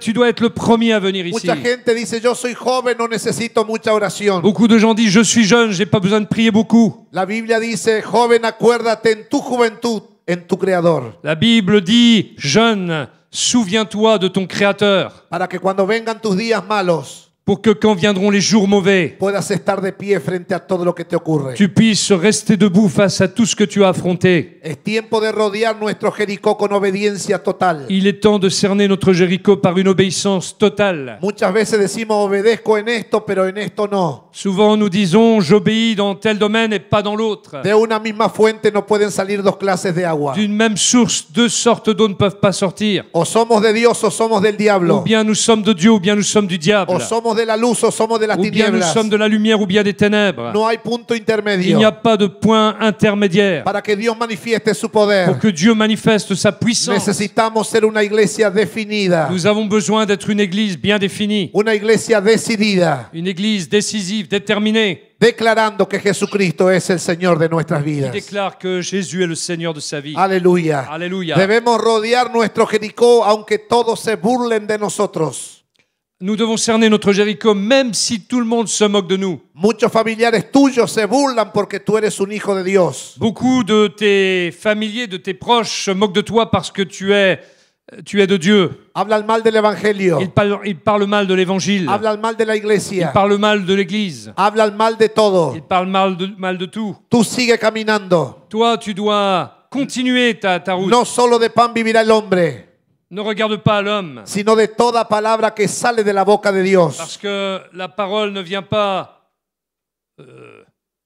tu dois être le premier à venir ici.
Mucha gente dice, yo soy joven, no necesito mucha oración.
Beaucoup de gens disent, je suis jeune, j'ai pas besoin de prier beaucoup.
La Biblia dice, joven, acuérdate en tu juventud, en tu Creador,
La Bible dit, jeune, souviens-toi de ton Créateur,
para que cuando vengan tus días malos,
pour que quand viendront les jours mauvais,
puedas estar de pie frente a todo lo que te ocurre.
tu puisses rester debout face à tout ce que tu as affronté.
Es tiempo de rodear nuestro Jericó con obediencia total.
Il est temps de cerner notre Jéricho par une obéissance totale.
Muchas veces decimos, obedezco en esto, pero en esto no.
Souvent nous disons, j'obéis dans tel domaine et pas dans l'autre.
De una misma fuente no pueden salir dos clases de agua.
D'une même source, deux sortes d'eau ne peuvent pas sortir.
O somos de Dios o somos del
Ou
diablo.
bien nous sommes de Dieu, ou bien nous sommes du diable.
O somos de la luz o somos de las
Ou bien nous
tinieblas.
sommes de la lumière, ou bien des ténèbres.
No hay punto
Il
intermedio.
n'y a pas de point intermédiaire.
Para que Dios manifieste su poder,
Pour que Dieu manifeste sa puissance,
necesitamos ser una iglesia definida,
nous avons besoin d'être une église bien définie.
una iglesia decidida,
Une église décisive, déterminée,
declarando que Jesucristo es el Señor de nuestras
qui
vidas.
déclare que Jésus est le Seigneur de sa vie.
Aleluya.
Alléluia.
Debemos rodear nuestro Jericó aunque todos se burlen de nosotros.
Nous devons cerner notre Jéricho même si tout le monde se moque de nous.
Muchos familiares tuyos se burlan porque tú eres un hijo de Dios.
Beaucoup de tes familiers, de tes proches se moquent de toi parce que tu es de Dieu.
Hablan mal del Evangelio.
Ils parlent mal de l'évangile.
Hablan mal de la
Ils
iglesia.
parlent mal de l'église.
Hablan mal de todo.
Ils parlent mal de tout.
Tú sigue caminando.
Toi, tu dois continuer ta route.
No solo de pan vivirá el hombre,
Ne regarde pas à l'homme,
sino de toda palabra que sale de la boca de Dios.
parce que la parole ne vient pas...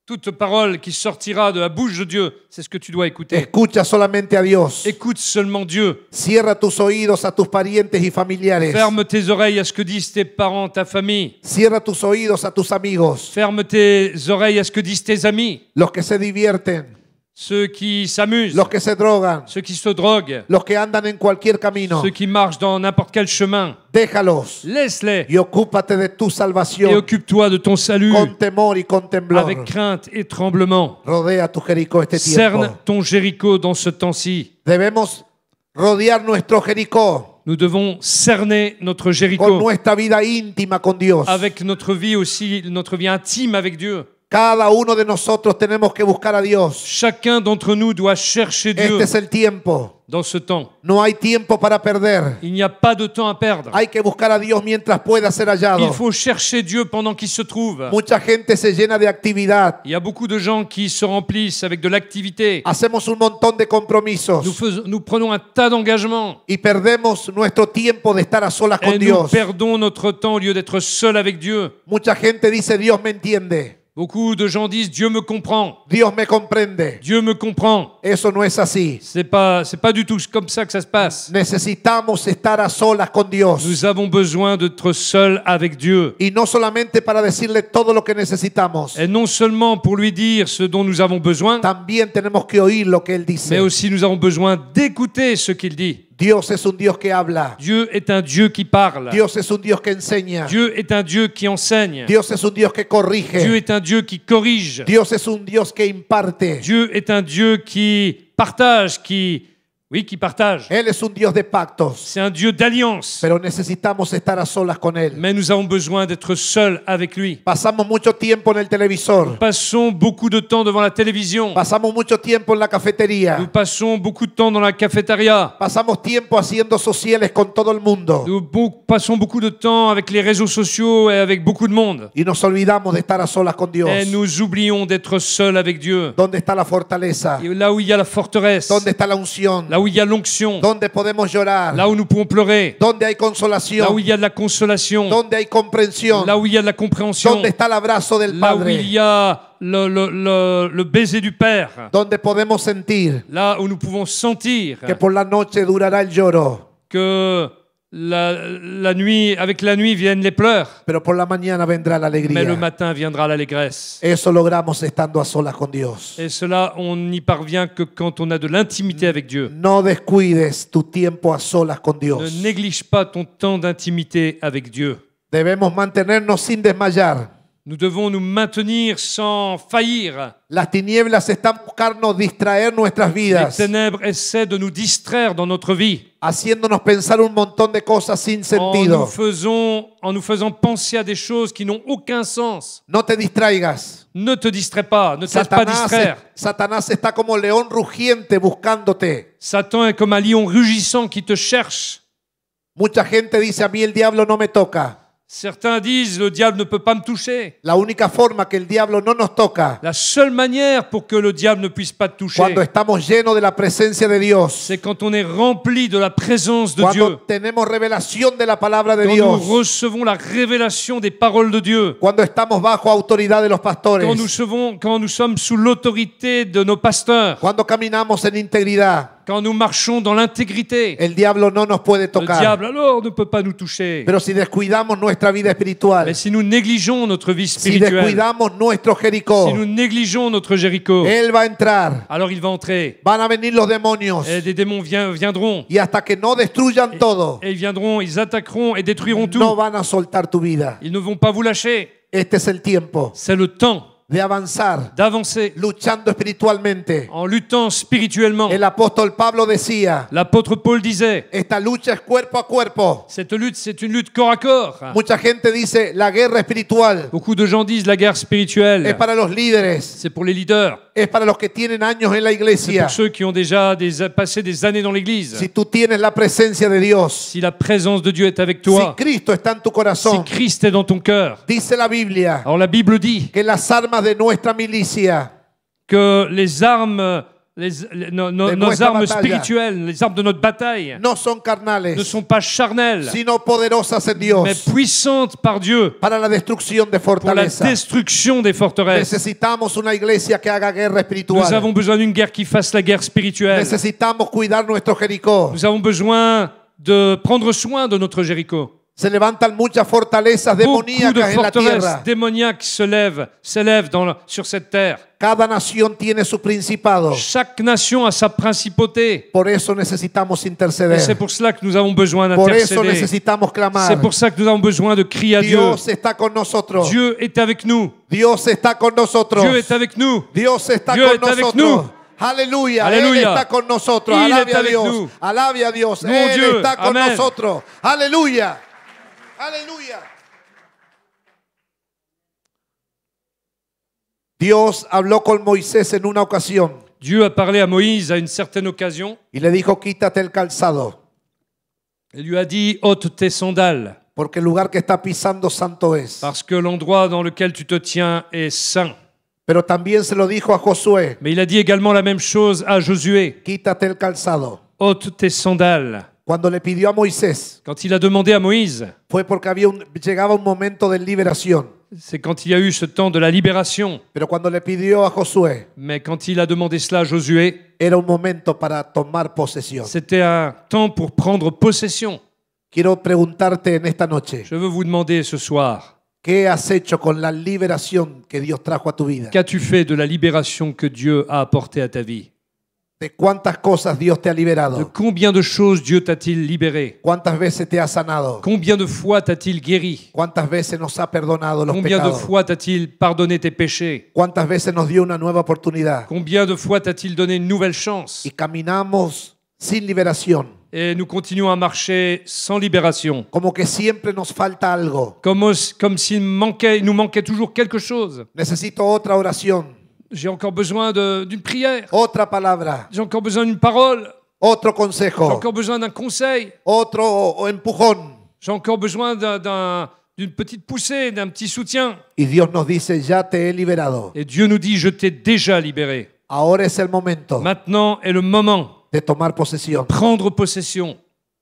toute parole qui sortira de la bouche de Dieu, c'est ce que tu dois écouter.
Escucha solamente a Dios.
Écoute seulement Dieu.
Cierra tus oídos a tus parientes y familiares.
Ferme tes oreilles à ce que disent tes parents, ta famille.
Cierra tus oídos a tus amigos,
Ferme tes oreilles à ce que disent tes amis.
los que se divierten,
Ceux qui s'amusent,
los que se drogan,
ceux qui se droguent,
los que andan en cualquier camino.
ceux qui marchent dans n'importe quel chemin.
Déjalos
Laisse-les
y ocúpate de tu
et
salvación
occupe-toi de ton salut
con temor y con temblor.
avec crainte et tremblement.
Rodea tu Jericó este
Cerne
tiempo.
ton Jéricho dans ce temps-ci.
Debemos rodear nuestro Jericó
Nous devons cerner notre
con
Jéricho
nuestra vida íntima con Dios.
avec notre vie aussi, notre vie intime avec Dieu.
Cada uno de nosotros tenemos que buscar a Dios.
Chacun d'entre nous doit chercher Dieu
Este es el tiempo.
dans ce temps.
No hay tiempo para perder.
Il n'y a pas de temps à perdre.
Hay que buscar a Dios mientras pueda ser
Il
hallado.
faut chercher Dieu pendant qu'il se trouve.
Mucha gente se llena de actividad.
Il y a beaucoup de gens qui se remplissent avec de l'activité.
Hacemos un montón de compromisos
Nous prenons un tas d'engagements
y perdemos nuestro tiempo de estar a solas con
et nous
Dios.
perdons notre temps au lieu d'être seul avec Dieu.
Mucha gente dice, Dios me entiende,
Beaucoup de gens disent Dieu me comprend.
Dios me comprende.
Dieu me comprend.
Eso no es así.
C'est pas du tout comme ça que ça se passe.
Necesitamos estar a solas con Dios.
Nous avons besoin d'être seuls avec Dieu.
Y no solamente para decirle todo lo que necesitamos.
Et non seulement pour lui dire ce dont nous avons besoin,
También tenemos que oír lo que Él
mais
dice.
aussi nous avons besoin d'écouter ce qu'il dit.
Dios es un Dios que habla.
Dieu est un Dieu qui parle.
Dios es un Dios que enseña.
Dieu est un Dieu qui enseigne.
Dios es un Dios que
Dieu
corrige.
est un Dieu qui corrige.
Dios es un Dios que imparte.
Dieu est un Dieu qui partage, qui partage.
Él es un Dios de pactos.
C'est un Dieu d'alliance.
Pero necesitamos estar a solas con Él.
Mais nous avons besoin d'être seuls avec lui.
Pasamos mucho tiempo en el televisor.
Passons beaucoup de temps devant la télévision.
Pasamos mucho tiempo en la
Nous
cafetería.
passons beaucoup de temps dans la cafétéria.
Pasamos tiempo haciendo sociales con todo el mundo.
Nous passons beaucoup de temps avec les réseaux sociaux et avec beaucoup de monde.
Y nos olvidamos de estar a solas con Dios.
Et nous oublions d'être seuls avec Dieu.
¿Dónde está la fortaleza?
Et là où il y a la forteresse,
¿Dónde está la unción?
là où il y a l'onction,
¿Dónde podemos llorar?
là où nous pouvons pleurer,
¿Dónde hay
là où
consolación?
il y a de la consolation,
¿Dónde hay comprensión?
là où il y a de la compréhension,
¿Dónde está el abrazo del
là où il
Padre?
y a le baiser du Père,
¿Dónde podemos sentir
là où nous pouvons sentir
que por la noche durará el lloro?
que la nuit, avec la nuit viennent les pleurs,
pero por la mañana vendrá la
mais le
alegría.
matin viendra l'allégresse.
Eso logramos estando a solas con Dios.
Et cela, on n'y parvient que quand on a de l'intimité avec Dieu.
No descuides tu tiempo a solas con Dios.
Ne néglige pas ton temps d'intimité avec Dieu.
Debemos mantenernos sin desmayar.
Nous devons nous maintenir sans faillir.
Las tinieblas están buscando distraer nuestras
Les
vidas,
ténèbres essaient de nous distraire dans notre vie
haciéndonos pensar un montón de cosas sin sentido.
en nous faisant penser à des choses qui n'ont aucun sens.
No te distraigas.
Ne te distrais pas, ne te laisse pas distraire.
Satanás está como león rugiente buscándote.
Satan est comme un lion rugissant qui te cherche.
Mucha gente dice, a mí el diablo no me toca.
Certains disent, le diable ne peut pas me toucher.
La única forma que el diablo no nos toca,
La seule manière pour que le diable ne puisse pas te toucher,
cuando estamos llenos de la presencia de Dios,
c'est quand on est rempli de la présence de
cuando
Dieu.
tenemos revelación de la palabra de
Quand nous
Dios,
recevons la révélation des paroles de Dieu.
cuando estamos bajo autoridad de los pastores,
Quand nous sommes sous l'autorité de nos pasteurs.
cuando caminamos en integridad,
Quand nous marchons dans l'intégrité.
el diablo no nos puede
Le
tocar.
diable alors ne peut pas nous toucher.
Pero si descuidamos nuestra vida espiritual,
Mais si nous négligeons notre vie
si
spirituelle,
descuidamos nuestro Jericó,
si nous négligeons notre Jéricho,
él va a entrar,
alors il va entrer.
van a venir los demonios,
Et des démons viendront.
y hasta que no destruyan todo,
Et ils viendront, ils attaqueront et détruiront tout.
no van a soltar tu vida.
Ils ne vont pas vous lâcher.
Este es el tiempo
C'est le temps
de avanzar,
d'avancer
luchando espiritualmente.
en luttant spirituellement.
El apóstol Pablo decía,
L'apôtre Paul disait,
esta lucha es cuerpo a cuerpo.
cette lutte, c'est une lutte corps à corps.
Mucha gente dice, la guerra espiritual
Beaucoup de gens disent la guerre
es
spirituelle,
para los líderes,
c'est pour les leaders.
es para los que tienen años en la
C'est
iglesia.
pour ceux qui ont déjà passé des années dans l'église.
Si tú tienes la presencia de Dios,
Si la présence de Dieu est avec
si
toi,
Cristo está en tu
si
corazón,
Christ est dans ton cœur,
dice la Biblia
alors la Bible dit
que las armas de nuestra milicia
que les armes, nos
nuestra
armes
batalla.
spirituelles, les armes de notre bataille,
no son
ne
carnales,
sont pas charnelles,
sino poderosas en
mais
Dios
puissantes par Dieu
para la destrucción de
pour la
fortaleza.
destruction des forteresses.
Necesitamos una iglesia que haga guerra
Nous
espiritual.
avons besoin d'une guerre qui fasse la guerre spirituelle.
Necesitamos cuidar nuestro Jericó.
Nous avons besoin de prendre soin de notre Jéricho.
Se levantan muchas fortalezas
Beaucoup de
demoníacas en la
forteresses
tierra.
démoniaques s'élèvent sur cette terre.
Cada nación tiene su principado.
Chaque nation a sa principauté.
Por eso necesitamos
Et c'est
interceder.
pour cela que nous avons besoin
Por eso
d'intercéder.
necesitamos
C'est
clamar.
pour ça que nous avons besoin de crier à Dieu.
Dios está con nosotros.
Dieu est avec nous.
Dios está con nosotros.
Dieu est avec nous.
Dios está
Dieu
con
est avec
nosotros.
nous.
Aleluya.
Aleluya.
Él está con nosotros.
Il
Alabe
est
a
avec
Dios.
nous.
Alabe a Dios.
Louons
Él
Dieu.
está con
Amen.
nosotros. Aleluya. Aleluya. Dios habló con Moisés en una ocasión
Dieu a parlé à Moïse à une certaine occasion
y le dijo, quítate el calzado,
et lui a dit, ôte tes sandales,
porque el lugar que está pisando santo es.
parce que l'endroit dans lequel tu te tiens est saint.
Pero también se lo dijo a Josué,
Mais il a dit également la même chose à Josué,
quítate el calzado.
ôte tes sandales.
Cuando le pidió a Moisés,
Quand il a demandé à Moïse,
fue porque llegaba un momento de liberación.
c'est quand il y a eu ce temps de la libération.
Pero cuando le pidió a Josué,
Mais quand il a demandé cela à Josué,
era un momento para tomar posesión.
c'était un temps pour prendre possession.
Quiero preguntarte en esta noche,
Je veux vous demander ce soir,
¿qué has hecho con la liberación que Dios trajo a tu vida?
qu'as-tu fait de la libération que Dieu a apportée à ta vie?
¿De cuántas cosas Dios te ha
De
liberado?
combien de choses Dieu t'a-t-il libéré?
¿Cuántas veces te ha sanado?
Combien de fois t'a-t-il guéri?
¿Cuántas veces nos ha perdonado los
Combien de
pecados?
fois t'a-t-il pardonné tes péchés?
¿Cuántas veces nos dio una nueva oportunidad?
Combien de fois t'a-t-il donné une nouvelle chance?
Y caminamos sin liberación,
Et nous continuons à marcher sans libération.
como que siempre nos falta algo.
Comme s'il nous manquait toujours quelque chose.
Necesito otra oración,
J'ai encore besoin d'une prière.
otra palabra,
J'ai encore besoin d'une parole.
otro
J'ai
consejo,
encore besoin d'un conseil.
otro empujón.
J'ai encore besoin d'une petite poussée, d'un petit soutien.
Y Dios nos dice, ya te he liberado.
Et Dieu nous dit, je t'ai déjà libéré.
Ahora es el momento
Maintenant est le moment
de tomar posesión.
de prendre possession.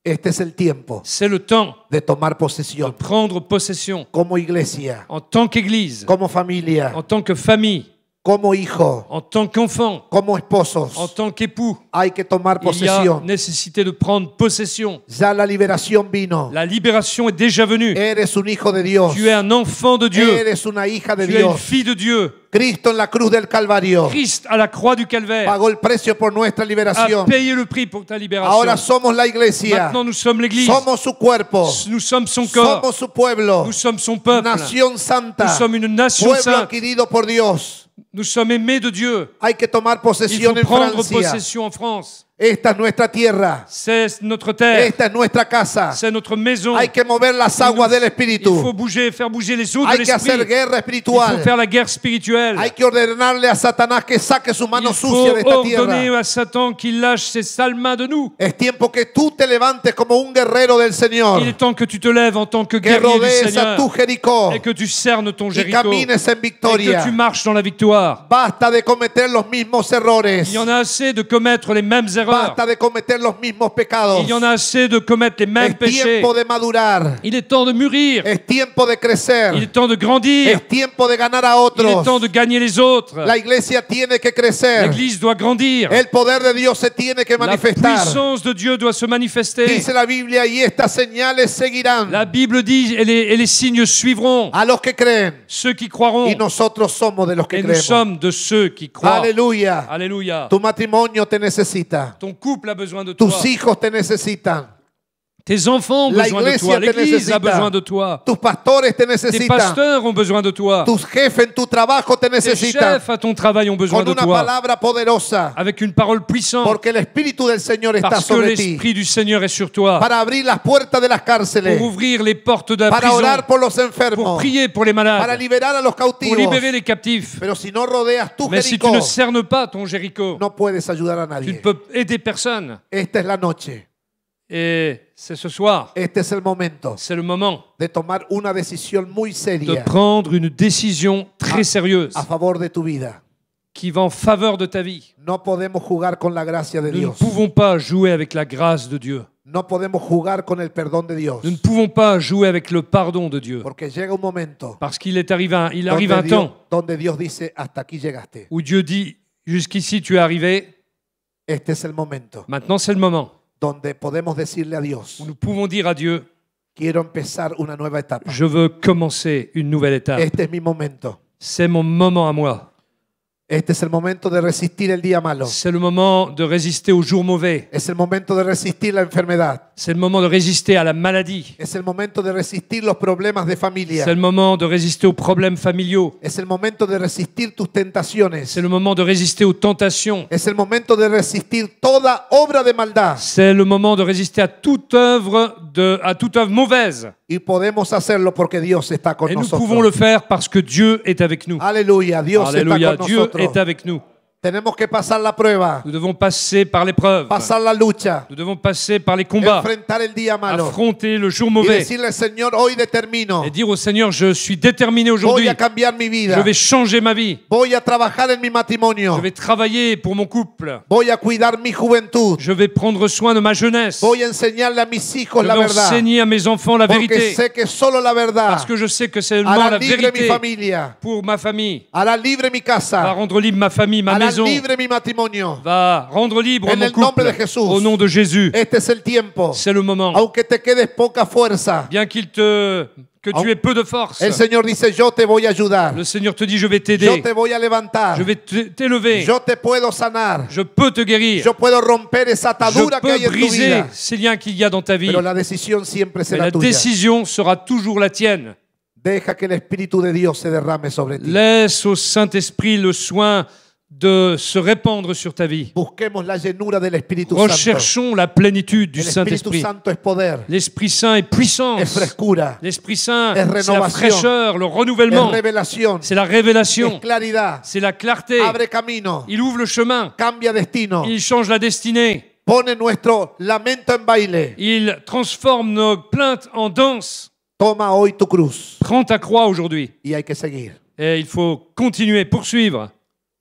Este es el tiempo
C'est le temps
de tomar
de
posesión.
prendre possession
Como iglesia,
en tant qu'Église,
como familia,
en tant que famille,
Como hijo,
en tant qu'enfant,
como esposos,
en tant qu'époux.
hay que tomar
Il y a
posesión.
nécessité de prendre possession.
Ya la liberación vino.
La libération est déjà venue.
Eres un hijo de Dios.
Tu es un enfant de Dieu.
Eres una hija de
Tu es une
Dios.
fille de Dieu.
Cristo en la cruz del Calvario
Christ à la croix du calvaire
pagó el precio por nuestra
a
liberación.
payé le prix pour ta libération.
Ahora somos la iglesia.
Maintenant, nous sommes l'Église.
Somos su cuerpo.
Nous sommes son corps.
Somos su pueblo.
Nous sommes son peuple.
Nación santa.
Nous sommes une nation
Pueblo
sainte.
adquirido por Dios.
Nous sommes aimés de Dieu.
Hay que tomar
Il
posesión
faut
en
prendre
Francia.
possession en France.
Esta es nuestra tierra.
C'est notre terre.
Esta es nuestra casa.
C'est notre maison.
Hay que mover las aguas del
Il faut
Espíritu.
bouger, faire bouger les eaux de
Hay que
l'esprit.
hacer guerra
Il faut
espiritual.
faire la guerre spirituelle.
Hay que ordenarle a Satanás que saque su mano
Il
sucia
faut
de esta
ordonner
tierra.
à Satan qu'il lâche ses sales mains de nous.
Es tiempo que tú te levantes como un guerrero del Señor.
Il est temps que tu te lèves en tant que
Que
guerrier du
rodees a
Seigneur
tu Jericó
et que tu cernes ton
y
Jéricho
camines en
et que
victoria.
tu marches dans la victoire.
Basta de cometer los mismos errores.
Il y en a assez de commettre les mêmes erreurs.
Basta de cometer los mismos pecados.
Il y en a assez de commettre les mêmes
Es
péchés.
tiempo de madurar.
Il est temps de mûrir.
Es tiempo de crecer.
Il est temps de grandir.
Es tiempo de ganar a
Il est temps
otros.
de gagner les autres.
La iglesia tiene que crecer.
L'Église doit grandir.
El poder de Dios se tiene que
La
manifestar.
puissance de Dieu doit se manifester.
Dice la Biblia, y estas señales seguirán
La Bible dit et les signes suivront
a los que creen.
ceux qui croiront.
Y nosotros somos de los que
Et nous
creemos.
sommes de ceux qui croient.
Aleluya.
Alléluia.
Tu matrimonio te necesita.
Ton couple a besoin de toi.
Tus hijos te necesitan.
Tes enfants ont
La
besoin de
iglesia
toi.
te
L'Église
necesita.
a besoin de toi.
Tus pastores te
Tes
necesitan.
pasteurs ont besoin de toi.
Tus jefes en tu trabajo te
Tes
necesitan.
chefs à ton travail ont besoin
Con
de
una
toi.
palabra poderosa.
Avec une parole puissante.
Porque el Espíritu del Señor está
Parce que
sobre ti.
l'Esprit du Seigneur est sur toi.
Para abrir las puertas de las cárceles.
Pour ouvrir les portes de la
Para
prison.
orar por los
Pour
enfermos.
prier pour les
Para
malades.
liberar a los
Pour
cautivos.
libérer les captifs.
Pero si no rodeas tu
Mais si tu
Jericó,
ne cernes pas ton Jéricho,
no puedes ayudar a
tu ne
nadie.
peux aider personne.
Esta es la noche.
Et c'est ce soir,
Este es el momento
c'est le moment
de tomar una decisión muy
de
seria
prendre une décision très sérieuse
a favor de tu vida.
qui va en faveur de ta vie.
No podemos jugar con la gracia de
Nous ne
Dios.
pouvons pas jouer avec la grâce de Dieu.
No podemos jugar con el perdón de Dios.
Nous ne pouvons pas jouer avec le pardon de Dieu.
Porque llega un momento
Parce qu'il arrive un
donde
temps
donde Dios dice, hasta aquí llegaste.
où Dieu dit, jusqu'ici tu es arrivé,
Este es el momento
maintenant c'est le moment
donde podemos decirle a Dios,
où nous pouvons dire à Dieu,
quiero empezar una nueva etapa.
je veux commencer une nouvelle étape.
Este es mi momento.
C'est mon moment à moi.
Este es el momento de resistir el día malo.
C'est le moment de résister aux jours mauvais.
Es el momento de resistir la enfermedad.
C'est le moment de résister à la maladie.
Es el momento de resistir los problemas de familia.
C'est le moment de résister aux problèmes familiaux.
Es el momento de resistir tus tentaciones.
C'est le moment de résister aux tentations.
Es el momento de resistir toda obra de maldad.
C'est le moment de résister à toute œuvre mauvaise.
Y podemos hacerlo porque Dios está con
Et nous
nosotros.
pouvons le faire parce que Dieu est avec nous.
Aleluya, Dios
Alléluia,
está con
Dieu
nosotros.
est avec nous.
Tenemos que pasar la prueba,
Nous devons passer par l'épreuve.
pasar la lucha,
Nous devons passer par les combats.
enfrentar el día malo
Affronter le jour
y
mauvais.
decirle, Señor, hoy determino,
Et dire au Seigneur, je suis déterminé
voy
aujourd'hui.
a cambiar mi vida,
Je vais changer ma vie.
voy a trabajar en mi matrimonio,
Je vais travailler pour mon couple.
voy a cuidar mi juventud,
Je vais prendre soin de ma jeunesse.
voy a enseñarle a mis hijos
Je
la
vais
verdad,
enseigner à mes enfants la
porque
vérité.
sé que solo la verdad
Parce que je sais que c'est seulement
hará
la
libre mi
vérité
familia,
pour ma famille.
hará libre mi
Va
casa,
rendre libre ma famille, ma
hará
maison.
libre mi matrimonio.
Va rendre libre
En
mon
el nombre
couple.
de Jesús.
Au nom de Jésus.
Este es el tiempo.
C'est le moment.
Aunque te quedes poca fuerza,
Bien que tu aies peu de force,
el Señor dice, yo te voy a ayudar,
le Seigneur te dit, je vais
yo
t'aider.
te voy a levantar,
Je vais t'élever.
yo te puedo sanar,
Je peux te guérir.
yo puedo romper esa
Je
atadura que hay
peux
en tu
briser
vida.
ces liens qu'il y a dans ta vie.
Pero la decisión siempre
Mais
será
la
tuya.
décision sera toujours la tienne.
Deja que el Espíritu de Dios se derrame sobre ti.
Laisse au Saint-Esprit le soin de se répandre sur ta vie.
Busquemos la llenura del Espíritu Santo.
Recherchons la plénitude du
El Espíritu
Saint-Esprit.
Santo es poder,
L'Esprit Saint est
es
puissance.
frescura,
L'Esprit Saint,
es
c'est la
renovación,
fraîcheur, le
es
renouvellement.
revelación,
C'est la
es
révélation.
claridad,
C'est la clarté.
abre camino,
Il ouvre le chemin.
cambia destino,
Il change la destinée.
pone nuestro lamento en baile.
Il transforme nos plaintes en danse.
Toma hoy tu cruz
Prends ta croix aujourd'hui.
y hay que seguir.
Et il faut continuer, poursuivre.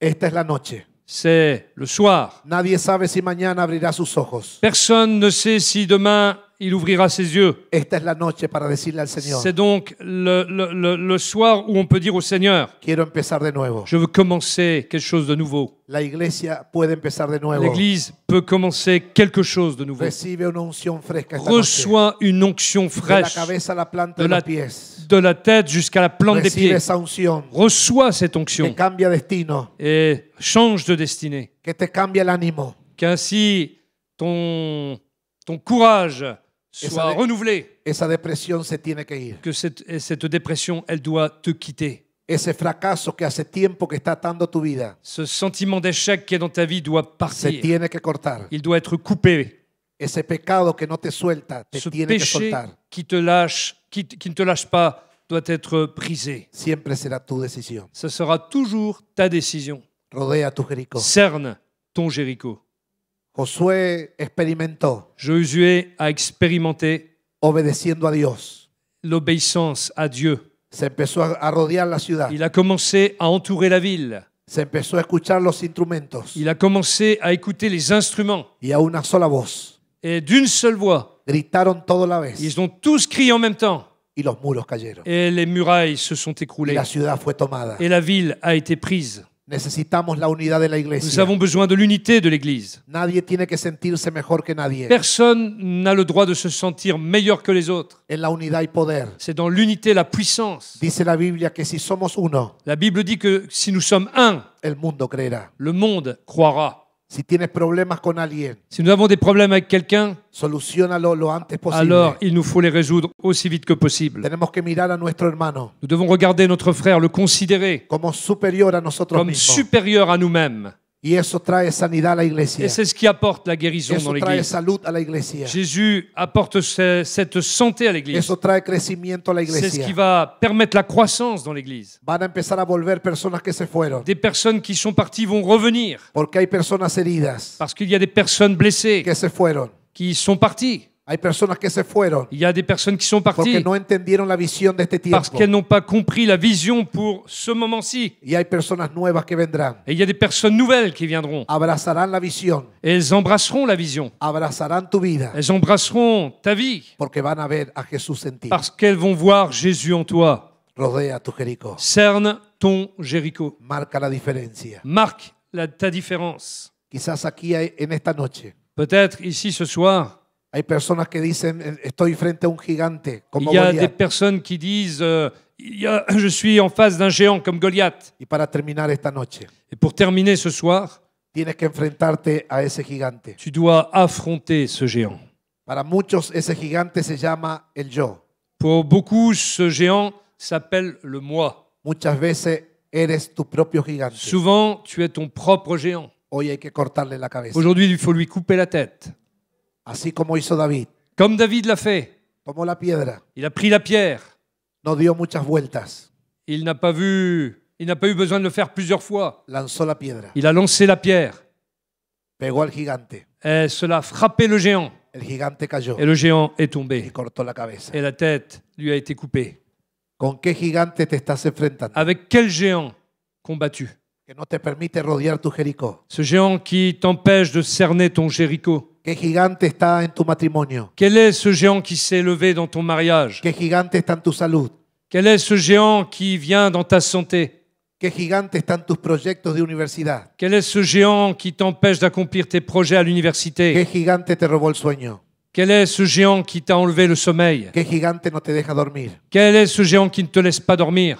Esta es la noche.
C'est le soir.
Nadie sabe si mañana abrirá sus ojos.
Personne ne sait si demain il ouvrira ses yeux.
Esta es la noche para decirle al Señor,
C'est donc le soir où on peut dire au Seigneur,
quiero empezar de nuevo.
je veux commencer quelque chose de nouveau.
La iglesia puede empezar de nuevo.
L'Église peut commencer quelque chose de nouveau.
Recibe una unción fresca esta noche.
Reçois une onction
De la
fraîche,
cabeza a la planta
de
de
la,
los pies.
de la tête jusqu'à la plante des
Recibe
pieds.
esa unción
Reçois cette
que
onction
cambia destino,
et change de destinée.
que te cambia el ánimo.
Qu'ainsi ton courage soit
Esa-
renouvelé,
Esa depresión se tiene que ir.
que cette dépression, elle doit te quitter.
Ese fracaso que hace tiempo que está atando tu vida
Ce sentiment d'échec qui est dans ta vie doit
se
partir.
tiene que cortar.
Il doit être coupé.
Ese pecado que no te suelta te
Ce
tiene que
péché
soltar.
qui te lâche, qui ne te lâche pas, doit être brisé.
Siempre será tu decisión.
Ce sera toujours ta décision.
Rodea tu Jericó.
Cerne ton Jéricho.
Josué experimentó
Josué a expérimenté
obedeciendo a Dios.
l'obéissance à Dieu.
Se empezó a rodear la ciudad.
Il a commencé à entourer la ville.
Se empezó a escuchar los instrumentos.
Il a commencé à écouter les instruments.
Y a una sola voz
Et d'une seule voix,
gritaron todo a la vez.
ils ont tous crié en même temps.
Y los muros cayeron.
Et les murailles se sont
Y
écroulées.
la ciudad fue tomada.
Et la ville a été prise.
Necesitamos la unidad de la
Nous
iglesia.
avons besoin de l'unité de l'Église.
Nadie tiene que sentirse mejor que nadie.
Personne n'a le droit de se sentir meilleur que les autres.
En la unidad hay poder.
C'est dans l'unité la puissance.
Dice la Biblia que si somos uno,
La Bible dit que si nous sommes un,
el mundo creerá.
le monde croira.
Si tienes problemas con alguien,
Si nous avons des problèmes avec quelqu'un,
solucionalo lo antes posible.
alors il nous faut les résoudre aussi vite que possible.
Tenemos que mirar a nuestro hermano
Nous devons regarder notre frère, le considérer
como superior a nosotros
comme
mismos.
supérieur à nous-mêmes.
Y eso trae sanidad a la iglesia.
Et c'est ce qui apporte la guérison
Eso
dans
trae
l'Église.
salud a la iglesia.
Jésus apporte cette santé à l'Église.
Eso trae crecimiento a la
C'est ce qui
iglesia.
va permettre la croissance dans l'Église.
Van a empezar a volver personas que se fueron.
Des personnes qui sont parties vont revenir
Porque hay personas heridas
parce qu'il y a des personnes blessées
que se fueron.
qui sont parties.
Hay personas que se fueron
Il y a des personnes qui sont
porque
parties
no entendieron la visión de este
parce
tiempo.
qu'elles n'ont pas compris la vision pour ce moment-ci.
Y hay personas nuevas que vendrán.
Et il y a des personnes nouvelles qui viendront.
Abrazarán la visión.
Et elles embrasseront la vision.
Abrazarán tu vida.
Elles embrasseront ta vie
Porque van a ver a Jesús en ti.
parce qu'elles vont voir Jésus en toi.
Rodea tu Jericó.
Cerne ton Jéricho.
Marca la diferencia.
Marque ta différence.
Quizás aquí en esta noche
Peut-être ici ce soir,
hay personas que dicen, estoy frente a un gigante como
il y a des
Goliat.
personnes qui disent je suis en face d'un géant comme Goliath.
Y para terminar esta noche,
Et pour terminer ce soir,
tienes que enfrentarte a ese gigante.
tu dois affronter ce géant.
Para muchos ese gigante se llama el yo.
Pour beaucoup, ce géant s'appelle le moi.
Muchas veces eres tu propio gigante.
Souvent, tu es ton propre géant.
Hoy hay que cortarle la cabeza.
Aujourd'hui, il faut lui couper la tête.
Así como hizo David.
Comme David l'a fait.
Tomó la piedra,
Il a pris la pierre.
no dio muchas vueltas,
Il n'a pas eu besoin de le faire plusieurs fois.
lanzó la piedra,
Il a lancé la pierre.
pegó al gigante.
Et cela a frappé le géant.
El gigante cayó
Et le géant est
y
tombé.
cortó la cabeza.
Et la tête lui a été coupée.
¿Con qué gigante te estás enfrentando?
Avec quel géant combattu?
Que no te permite rodear tu Jericó.
Ce géant qui t'empêche de cerner ton Jéricho.
¿Qué gigante está en tu matrimonio?
Quel est ce géant qui s'est levé dans ton mariage?
¿Qué gigante está en tu salud?
Quel est ce géant qui vient dans ta santé?
¿Qué gigante está en tus proyectos de universidad?
Quel est ce géant qui t'empêche d'accomplir tes projets à
¿Qué
l'université?
gigante te robó el sueño?
Quel est ce géant qui t'a enlevé le sommeil?
¿Qué gigante no te deja dormir?
Quel est ce géant qui ne te laisse pas dormir?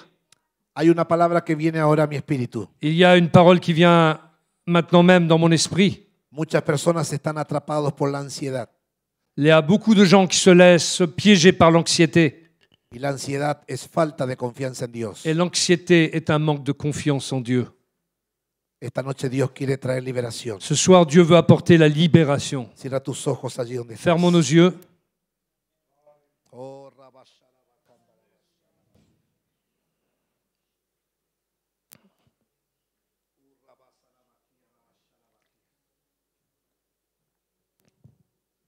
Hay una palabra que viene ahora a mi espíritu.
Il y a une parole qui vient maintenant même dans mon esprit.
Muchas personas están atrapados por la ansiedad.
Il y a beaucoup de gens qui se laissent piéger par l'anxiété.
Y la ansiedad es falta de confianza en Dios.
Et l'anxiété est un manque de confiance en Dieu.
Esta noche Dios quiere traer liberación.
Ce soir, Dieu veut apporter la libération.
Cierra tus ojos allí donde estás.
Fermons nos yeux.
Oh, rabashara.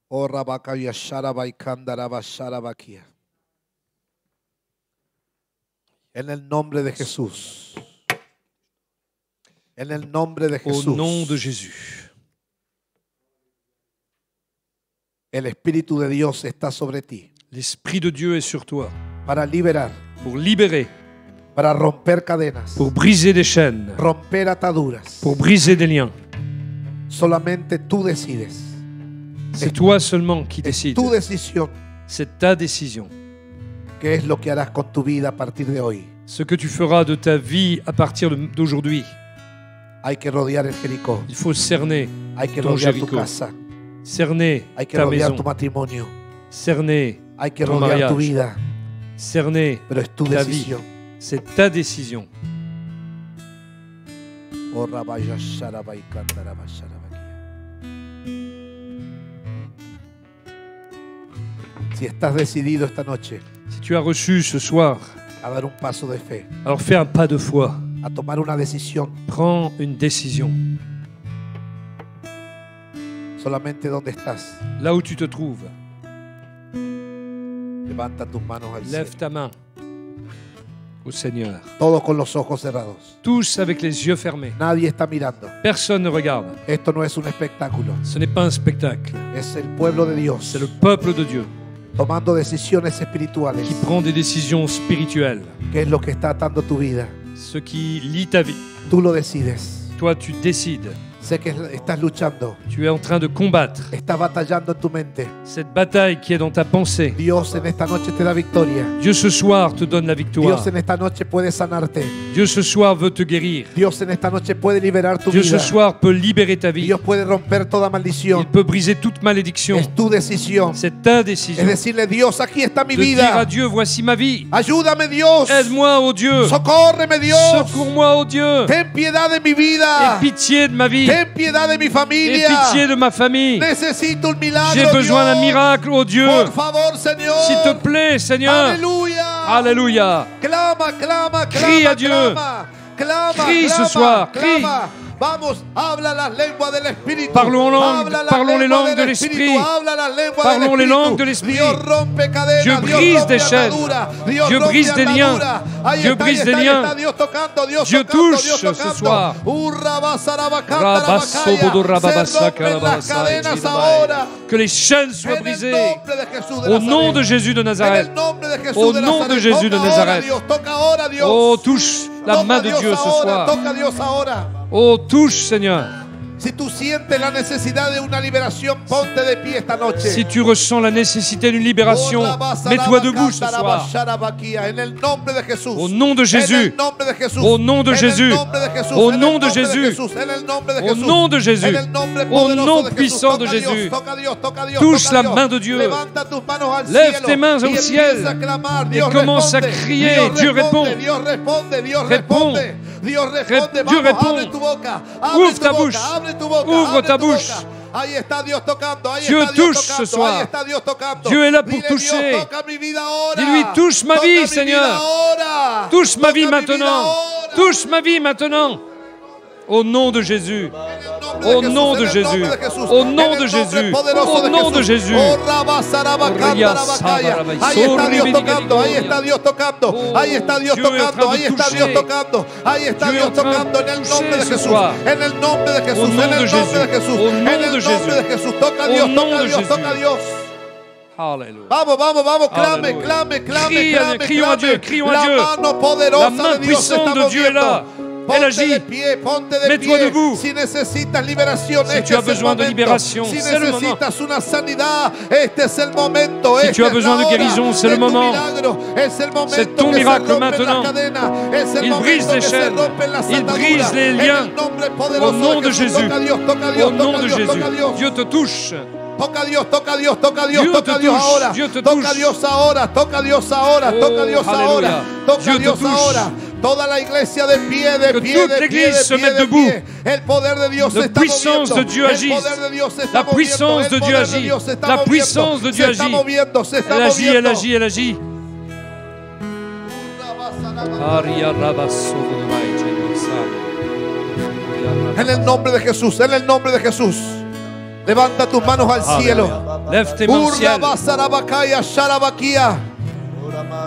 Oh, rabakaya sharabaikandara basharabakia. En el nombre de Jesús. En el nombre de
Au
Jesús.
nom de Jésus.
El Espíritu de Dios está sobre ti
L'Esprit de Dieu est sur toi
para liberar,
pour libérer,
para romper cadenas,
pour briser des chaînes,
romper ataduras.
pour briser des liens.
Solamente tú decides.
C'est toi seulement qui
Es
décides.
tu decisión
C'est ta décision.
qué es lo que harás con tu vida a partir de hoy.
Ce que tu feras de ta vie à partir d'aujourd'hui.
Hay que rodear el Jericó.
Il faut cerner
Hay que
ton
rodear tu
Jéricho,
casa.
cerner
Hay que
ta
rodear
maison,
tu matrimonio.
cerner
Hay que
ton
rodear tu
mariage,
vida.
cerner
Pero es tu
ta vie.
decisión.
C'est ta décision.
Oh, Rabaya Sharabai Kandaraba Sharabakia. Si estás decidido esta noche
Si tu as reçu ce soir,
a dar un paso de fe,
alors fais un pas de foi.
a tomar una decisión,
Prends une décision.
solamente donde estás,
Là où tu te trouves,
levanta tus manos al cielo.
lève ta main au Seigneur.
Todos con los ojos cerrados.
Tous avec les yeux fermés.
Nadie está mirando.
Personne ne regarde.
Esto no es un espectáculo.
Ce n'est pas un spectacle.
Es el pueblo de Dios
C'est le peuple de Dieu
tomando decisiones espirituales.
qui prend des décisions spirituelles.
¿Qué es lo que está atando tu vida?
Ce qui lie ta vie.
Tú lo decides.
Toi, tu décides.
Sé que estás luchando.
Tu es en train de combattre
Estás batallando en tu mente.
cette bataille qui est dans ta pensée.
Dios en esta noche te da victoria.
Dieu ce soir te donne la victoire.
Dios en esta noche puede sanarte.
Dieu ce soir veut te guérir.
Dios en esta noche puede liberar tu
Dieu
vida.
ce soir peut libérer ta vie.
Dios puede romper toda maldición.
Il peut briser toute malédiction.
Es tu decisión.
C'est ta
Es
décision.
decirle, Dios, aquí está mi
De dire à
vida.
Dieu, voici ma vie.
Ayúdame, Dios.
Aide-moi, ô Dieu.
Socórreme, Dios.
Secours-moi, ô Dieu.
Ten piedad de mi
Aie
vida.
pitié de ma vie.
Ten piedad de mi
Aie
familia.
pitié de ma famille.
Necesito un milagro.
J'ai besoin d'un
Dios.
miracle, ô Dieu.
Por favor, Señor.
S'il te plaît, Seigneur.
Alléluia.
Alléluia.
Clama, clama, clama.
Crie à Dieu.
Clama, clama,
Crie ce
clama,
soir,
clama. Vamos, habla las lenguas del Espíritu.
Parlons les langues de
del
l'Esprit.
Espíritu. Habla las lenguas
Parlons
del
les
Espíritu.
langues de l'Esprit.
Dios rompe cadenas.
Dieu
Dios
brise
rompe
des chaînes.
ataduras. Dios
Dieu
rompe
brise des liens.
ataduras. Ahí
Dieu
está,
brise
ahí
des
está, ahí
liens.
está. Dios tocando, Dios
Dieu
tocando,
touche
Dios
ce
tocando.
soir.
Se rompen las cadenas ahora.
Que les chaînes soient
En el
brisées.
nombre de Jesús de
Au nom
Nazaret.
de Jésus de
En
Nazareth.
el nombre de Jesús
Au
de
nom de
Nazaret.
Jésus de
Toca ahora,
Nazareth.
Dios, toca ahora, Dios.
Oh, touche la
Toca
main de
Dios
Dieu ce
ahora,
soir.
toca Dios ahora.
Oh, touche, Seigneur.
Si tú sientes la necesidad de una liberación, ponte de pie esta noche.
Si tu ressens la nécessité d'une libération, mets-toi debout ce soir.
En el nombre de Jesús.
Au nom de Jésus.
En el nombre de Jesús.
Au nom de
En el
Jésus.
nombre de Jesús.
Au
En el
nom de
nombre
Jésus.
Jesús. En el nombre de
Au
Jesús.
nom de Jésus.
En el nombre
Au
poderoso
nom
de Jesús.
puissant de
Toca Dios,
Jésus.
toca Dios, toca Dios,
Touche
toca
la
Dios.
main de Dieu.
Levanta tus manos al
Lève
cielo
tes mains
y
au
empieza
ciel.
a clamar.
Et
Dios
commence à
responde.
crier. Dieu répond.
Dios responde. Dios
Répond.
responde. Dios responde.
Dieu
Vamos,
répond.
abre tu boca. Abre
Ouvre
tu
ta
boca,
bouche.
abre tu boca,
Ouvre
abre
ta
tu
bouche.
boca. Ahí está Dios tocando. Ahí
Dieu
está Dios
touche ce
tocando.
soir.
Ahí está Dios tocando.
Dieu est là pour
Dile,
toucher.
Dios, toca mi vida ahora.
Dis-lui, touche ma
Toca
vie,
mi
Seigneur.
vida ahora.
Touche ma
Toca
vie
mi vida
maintenant.
ahora.
Touche ma vie maintenant. Au nom de Jésus. Au nom de Jésus. Au nom de Jésus. Au nom de Jésus.
Ahí está Dios tocando, ahí está Dios tocando, ahí está Dios tocando, ahí está Dios tocando, ahí está Dios tocando en el nombre de Jesús, en el nombre de Jesús, en el nombre de Jesús, en el nombre de Jesús. Toca Dios, toca Dios, toca Dios.
Alléluia.
Vamos, vamos, vamos, clame,
Alléluia.
clame, clame,
Crie à Dieu,
clame,
crions à Dieu, crions à Dieu.
La mano poderosa
La main
de Dios se está
puissante de Dieu est là.
moviendo.
Elle
Ponte
agit.
de pie, ponte de
Mets-toi
pie.
debout.
Si necesitas liberación,
Si
este
tu as
es el
besoin de
momento.
libération,
Si
c'est le moment.
necesitas una sanidad, este es el momento.
Si
Esta
tu as
es
besoin
la
de
hora
guérison, c'est le
tu
moment.
milagro. Es el momento
C'est ton
que
miracle
se rompen
maintenant.
las cadenas. Es el
Il
momento
brise les
que se
chaînes.
rompen las
Il
ataduras.
brise les
En
liens.
el nombre poderoso
Au nom de
Jesús.
Jésus.
Toca Dios, toca Dios,
Au nom
toca
de
Dios, toca
Jésus.
Dios.
Dieu te touche.
Toca Dios, toca Dios, toca Dios,
Dieu
toca
te
Dios
touche,
ahora.
Dieu te
Toca
touche.
Dios ahora, toca Dios ahora,
Oh,
toca Dios
alléluia.
ahora. Toca
Dieu te
Dios
touche.
ahora. Toda la iglesia de pie, de
Que
pie,
toute
de pie,
l'église
de
se
pie,
mette
de
debout.
pie. El poder de Dios se
La
está
puissance
moviendo.
de Dieu agit.
El poder de Dios se está
La puissance
moviendo.
de
El
Dieu
poder de
agit.
Dios se está
La
moviendo.
puissance de Dieu
Se está
agit.
moviendo, se está
Elle agit, elle
moviendo.
agit, elle agit. Aria rabasso
En el nombre de Jesús, en el nombre de Jesús. Levanta tus manos al cielo.
Lève tes mains au ciel.
Urra basarabakaya sharabakia.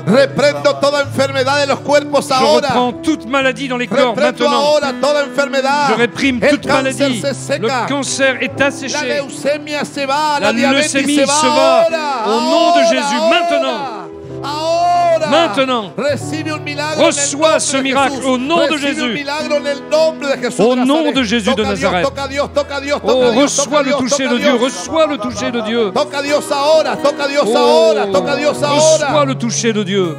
Reprendo toda enfermedad de los cuerpos
Je
ahora.
reprends toute maladie dans les corps
Reprendo
maintenant.
ahora toda enfermedad.
Je réprime
El
toute
cáncer
maladie.
se seca.
Le cancer est
La
asséché.
leucemia se va,
La
la diabetes
leucémie
se
se
va
va.
ahora.
Au nom de
Ahora,
Jésus,
ahora,
maintenant.
Ahora.
Maintenant.
Recibe un milagro
Reçois
en el
ce
nombre de
miracle
Jesús.
au nom de
Recibe un
Jésus.
milagro en el nombre de Jesús
Au
de
nom
Nazaret.
de Jésus de
Toca a Dios,
Nazareth.
toca a Dios, toca a Dios, toca
Oh,
a Dios,
reçois
toca a
le
Dios,
toucher
toca a
de Dieu.
Dios.
Reçois le toucher de Dieu.
Toca a Dios ahora, toca a Dios
Oh,
ahora, toca a Dios
reçois
ahora.
le toucher de Dieu.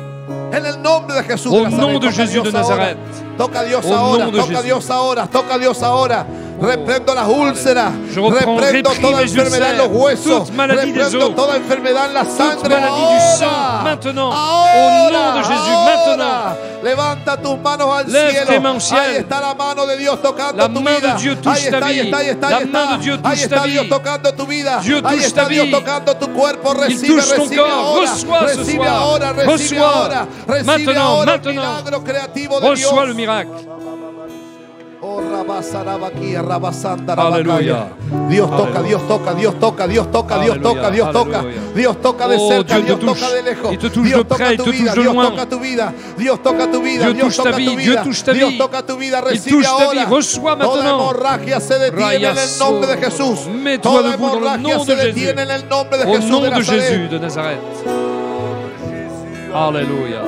En el nombre de Jesús
Au
de Nazaret.
nom de
Toca a
Jésus
Dios
de
ahora.
Nazareth.
Toca a Dios
Au
ahora,
nom de
toca a
Jésus.
Dios ahora, toca a Dios ahora. Reprendo las úlceras,
Je reprends,
reprendo
réprime
toda
les
enfermedad en los
ulcères,
huesos,
toute maladie des
reprendo
os,
toda enfermedad en la
Toute
sangre.
maladie du sang,
Ahora,
maintenant.
ahora,
Au nom de Jésus,
ahora.
maintenant.
Levanta tus manos al
Lève
cielo.
tes mains au ciel.
Ahí está la mano de Dios tocando
La
tu
main
vida.
de Dieu touche
Ahí
ta
está, ahí
vie.
está, ahí está,
La
ahí
main
está.
de Dieu
Ahí
touche
está
ta
Dios
vie.
tocando tu vida.
Dieu
Ahí
touche
está
ta
Dios
vie.
tocando tu cuerpo.
Il
Recibe,
touche ton
recibe
corps.
ahora.
Reçois ce
Recibe
soir.
ahora, recibe
Reçois.
ahora. Recibe
Maintenant,
ahora el
maintenant.
milagro creativo de
Reçois
Dios.
le miracle.
Oh, rabasarabaquía, rabasanda,
Aleluya.
rabacaya. Dios toca,
Aleluya.
Dios toca, Dios toca, Dios toca, Dios
Aleluya,
toca, Dios toca.
aleluya.
Dios toca de
Oh,
cerca,
Dieu te
Dios
touche.
toca de lejos.
Il te touche
Dios
de
toca
près, il
tu
te
vida,
touche de
Dios
loin.
toca tu vida, Dios toca tu vida,
Dieu
Dios
touche ta
toca tu
vie, Dieu
vida,
touche ta
Dios
vie.
toca tu vida,
Il
recibe
touche ta
ahora.
vie, reçois
Toda
maintenant.
hemorragia se detiene en el nombre de Jesús.
Mets-toi
Toda
debout dans le
hemorragia
nom
se
de Jésus.
detiene en el nombre de
Au
Jesús
nom
de
de Jésus
Nazaret.
de Nazareth. Alléluia.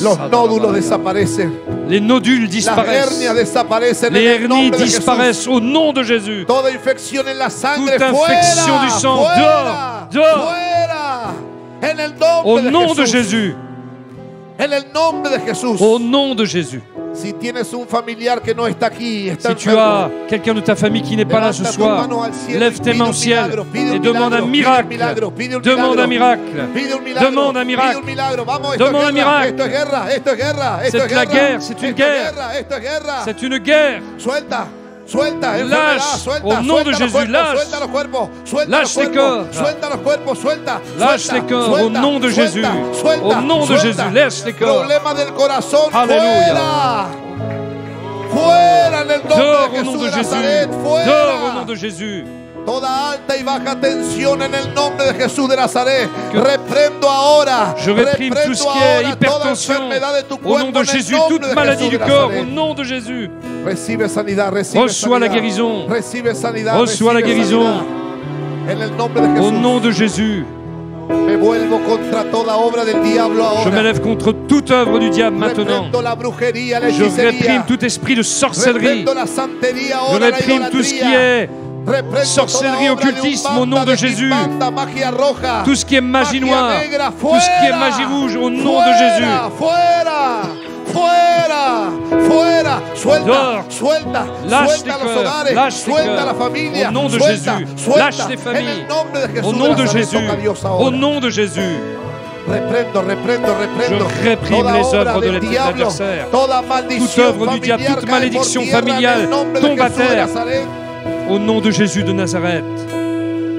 Los nódulos desaparecen.
Les nodules
Las
disparaissent.
hernias desaparecen
Les
en el
hernies
nombre de Jesús.
disparaissent au nom de Jésus.
Toda infección en la sangre,
Toute
fuera,
infection du sang,
fuera,
dehors, dehors.
fuera. En el nombre
Au
de
nom de
Jesús.
Jésus.
En el nombre de Jesús.
Au nom de Jésus.
Si tienes un familiar que no está aquí, está
Si tu
enfermo,
as quelqu'un de ta famille qui n'est pas là ce
levanta tus
soir,
manos al cielo
lève
y
tes
pide
mains
un
au ciel
milagro, pide
et
un
demande un
milagro,
miracle.
pide un milagro, pide un
Demande un
milagro.
miracle.
Pide un milagro,
Demande un miracle.
pide un milagro. Vamos, esto
Demande
es
un
guerra,
miracle.
esto es guerra, esto es guerra, esto
C'est
es
la
guerra,
guerre, c'est une
esto es
guerre.
guerra, esto es guerra.
C'est une guerre.
Suelta, suelta, enfermedad,
Lâche,
suelta,
au nom
suelta
de
los
Jésus,
cuerpos,
lâche.
suelta los cuerpos, suelta
Lâche
los
les
cuerpos,
corps.
suelta los cuerpos, suelta,
Lâche
suelta,
les corps,
suelta,
au nom de
suelta,
Jésus.
suelta,
Au nom de
suelta.
Jésus, lâche les corps.
Problema del corazón,
Alléluia.
fuera, fuera en el nombre
Dors
de
au nom
Jesús
de
de
Jésus.
Nazaret,
Dors au
fuera.
nom de Jésus.
Toda alta y baja tensión en el nombre de Jesús de Nazaret. Reprendo ahora.
Je réprime tout ce qui est hypertension.
Enfermedad de tu
Au nom
cuerpo
de
en el
Jésus,
nombre
toute
de
maladie
Jesús
du
de
corps, au
Nazaret.
nom de Jésus.
Recibe sanidad, recibe
Reçois la
sanidad.
guérison.
Recibe sanidad,
Reçois la
recibe
guérison.
sanidad. En el nombre de
Au
Jesús.
nom de Jésus.
Me vuelvo contra toda obra del diablo
Je
ahora.
m'élève contre toute œuvre du diable maintenant.
Reprendo la brujería, la
Je réprime
hechicería.
tout esprit de sorcellerie.
Reprendo la santería
Je
ahora, la
réprime tout ce qui
idolatría.
est
Reprendo
sorcellerie,
toda obra de
occultisme,
Umbanda,
au nom de Jésus.
Quimbanda, magia roja.
tout ce qui est magie
Magia
noire,
negra,
tout ce qui est
fuera,
magie rouge, au nom de
fuera,
Jésus.
Fuera, fuera, fuera, suelta,
Dors.
suelta,
Lâche
suelta
tes
los
cœurs,
hogares,
lâche tes
suelta
cœurs.
la familia,
Au nom de
suelta,
Jésus.
suelta,
Lâche les
en
familles.
el nombre de Jesús
Au nom de
Nazaret,
Jésus.
toca Dios
Au
ahora.
nom de Jésus.
Reprendo, reprendo, reprendo.
Je réprime
toda
les
obra
œuvres de
del diablo,
l'adversaire.
toda
Toute
maldición
œuvre du diable,
familiar
toute
cae por
malédiction
tierra en
familiale
el nombre de
tombe à
Jesús de
terre.
Nazaret.
Au nom de Jésus de Nazareth.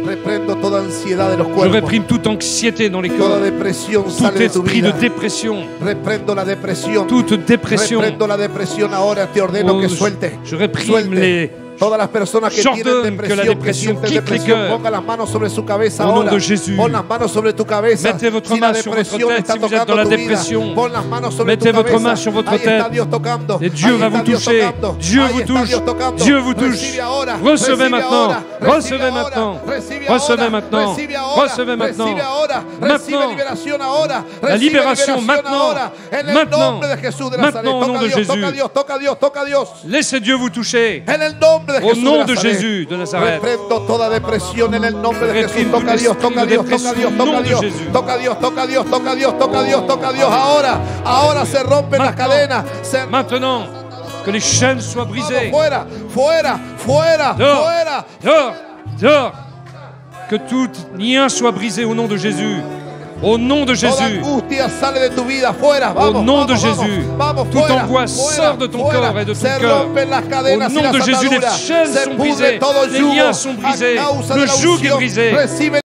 Reprendo toda ansiedad de los
Je
cuerpos.
réprime toute anxiété dans les
Toda
corps.
depresión
Tout
sale de tu
esprit de
vida.
dépression.
Reprendo la depresión.
Toute dépression.
Reprendo la depresión ahora. Te ordeno
Oh,
que suelte.
je réprime
Suelte.
les...
Todas las personas que tienen
J'ordonne que la
depresión, que
dépression
sienten
quitte les
depresión,
cœurs.
ponga las manos sobre su cabeza
Au nom
ahora.
de Jésus.
Pon las manos sobre tu cabeza.
Mettez votre
Si la
main sur votre
depresión
tête
está
si vous êtes
tocando
dans la
tu vida,
dépression.
pon las manos sobre
Mettez
tu
votre
cabeza.
main sur votre
Ahí está
tête.
Dios tocando.
Et Dieu
Ahí
va
está
vous
Dios
toucher.
tocando.
Dieu
Ahí
vous
está
touche.
Dios tocando.
Dieu vous touche.
Recibe ahora.
Recevez
Recibe
maintenant.
ahora.
Recevez
Recibe
maintenant.
ahora. Recibe
Recevez
ahora.
maintenant.
Recibe ahora.
Recevez maintenant.
Recibe ahora. Recibe
Maintenant.
liberación ahora.
La
Recibe
libération maintenant.
ahora. En el
Maintenant.
nombre de Jesús de Nazaret.
Maintenant, au nom
Toca
de
Dios, toca
Jésus.
Dios, toca Dios, toca Dios.
Laissez Dieu vous toucher.
En el nombre de
Au
Jesús
nom
de
de
Nazaret.
Jésus de Nazareth.
Reprendo toda depresión en el nombre de
Réprime
Jesús. Toca
tout
Dios,
esprit
toca
de
Dios, toca
dépression
Dios,
au
toca
nom de
Dios,
Jésus.
toca Dios, toca Dios, toca Dios, toca Dios, toca Dios. Ahora, ahora se rompen las cadenas. Se...
Maintenant, que les chaînes soient brisées.
Fuera, fuera, fuera,
Dehors,
fuera.
dehors, dehors. Que tout lien soit brisé au nom de Jésus. Au nom de
Toda
Jésus.
angustia sale de tu vida, fuera. Vamos,
Au nom de
vamos,
Jésus.
Vamos,
Toute
fuera,
angoisse
fuera,
sort de ton
fuera.
corps et de ton
Se
cœur.
rompen las cadenas
Au
y
nom
las
de Jésus, les
ataduras.
chaînes
Se
sont
pudre
brisées,
todo
les
yugo
liens sont brisés,
a causa
le
de la
joug est
unción.
brisé.
Recibe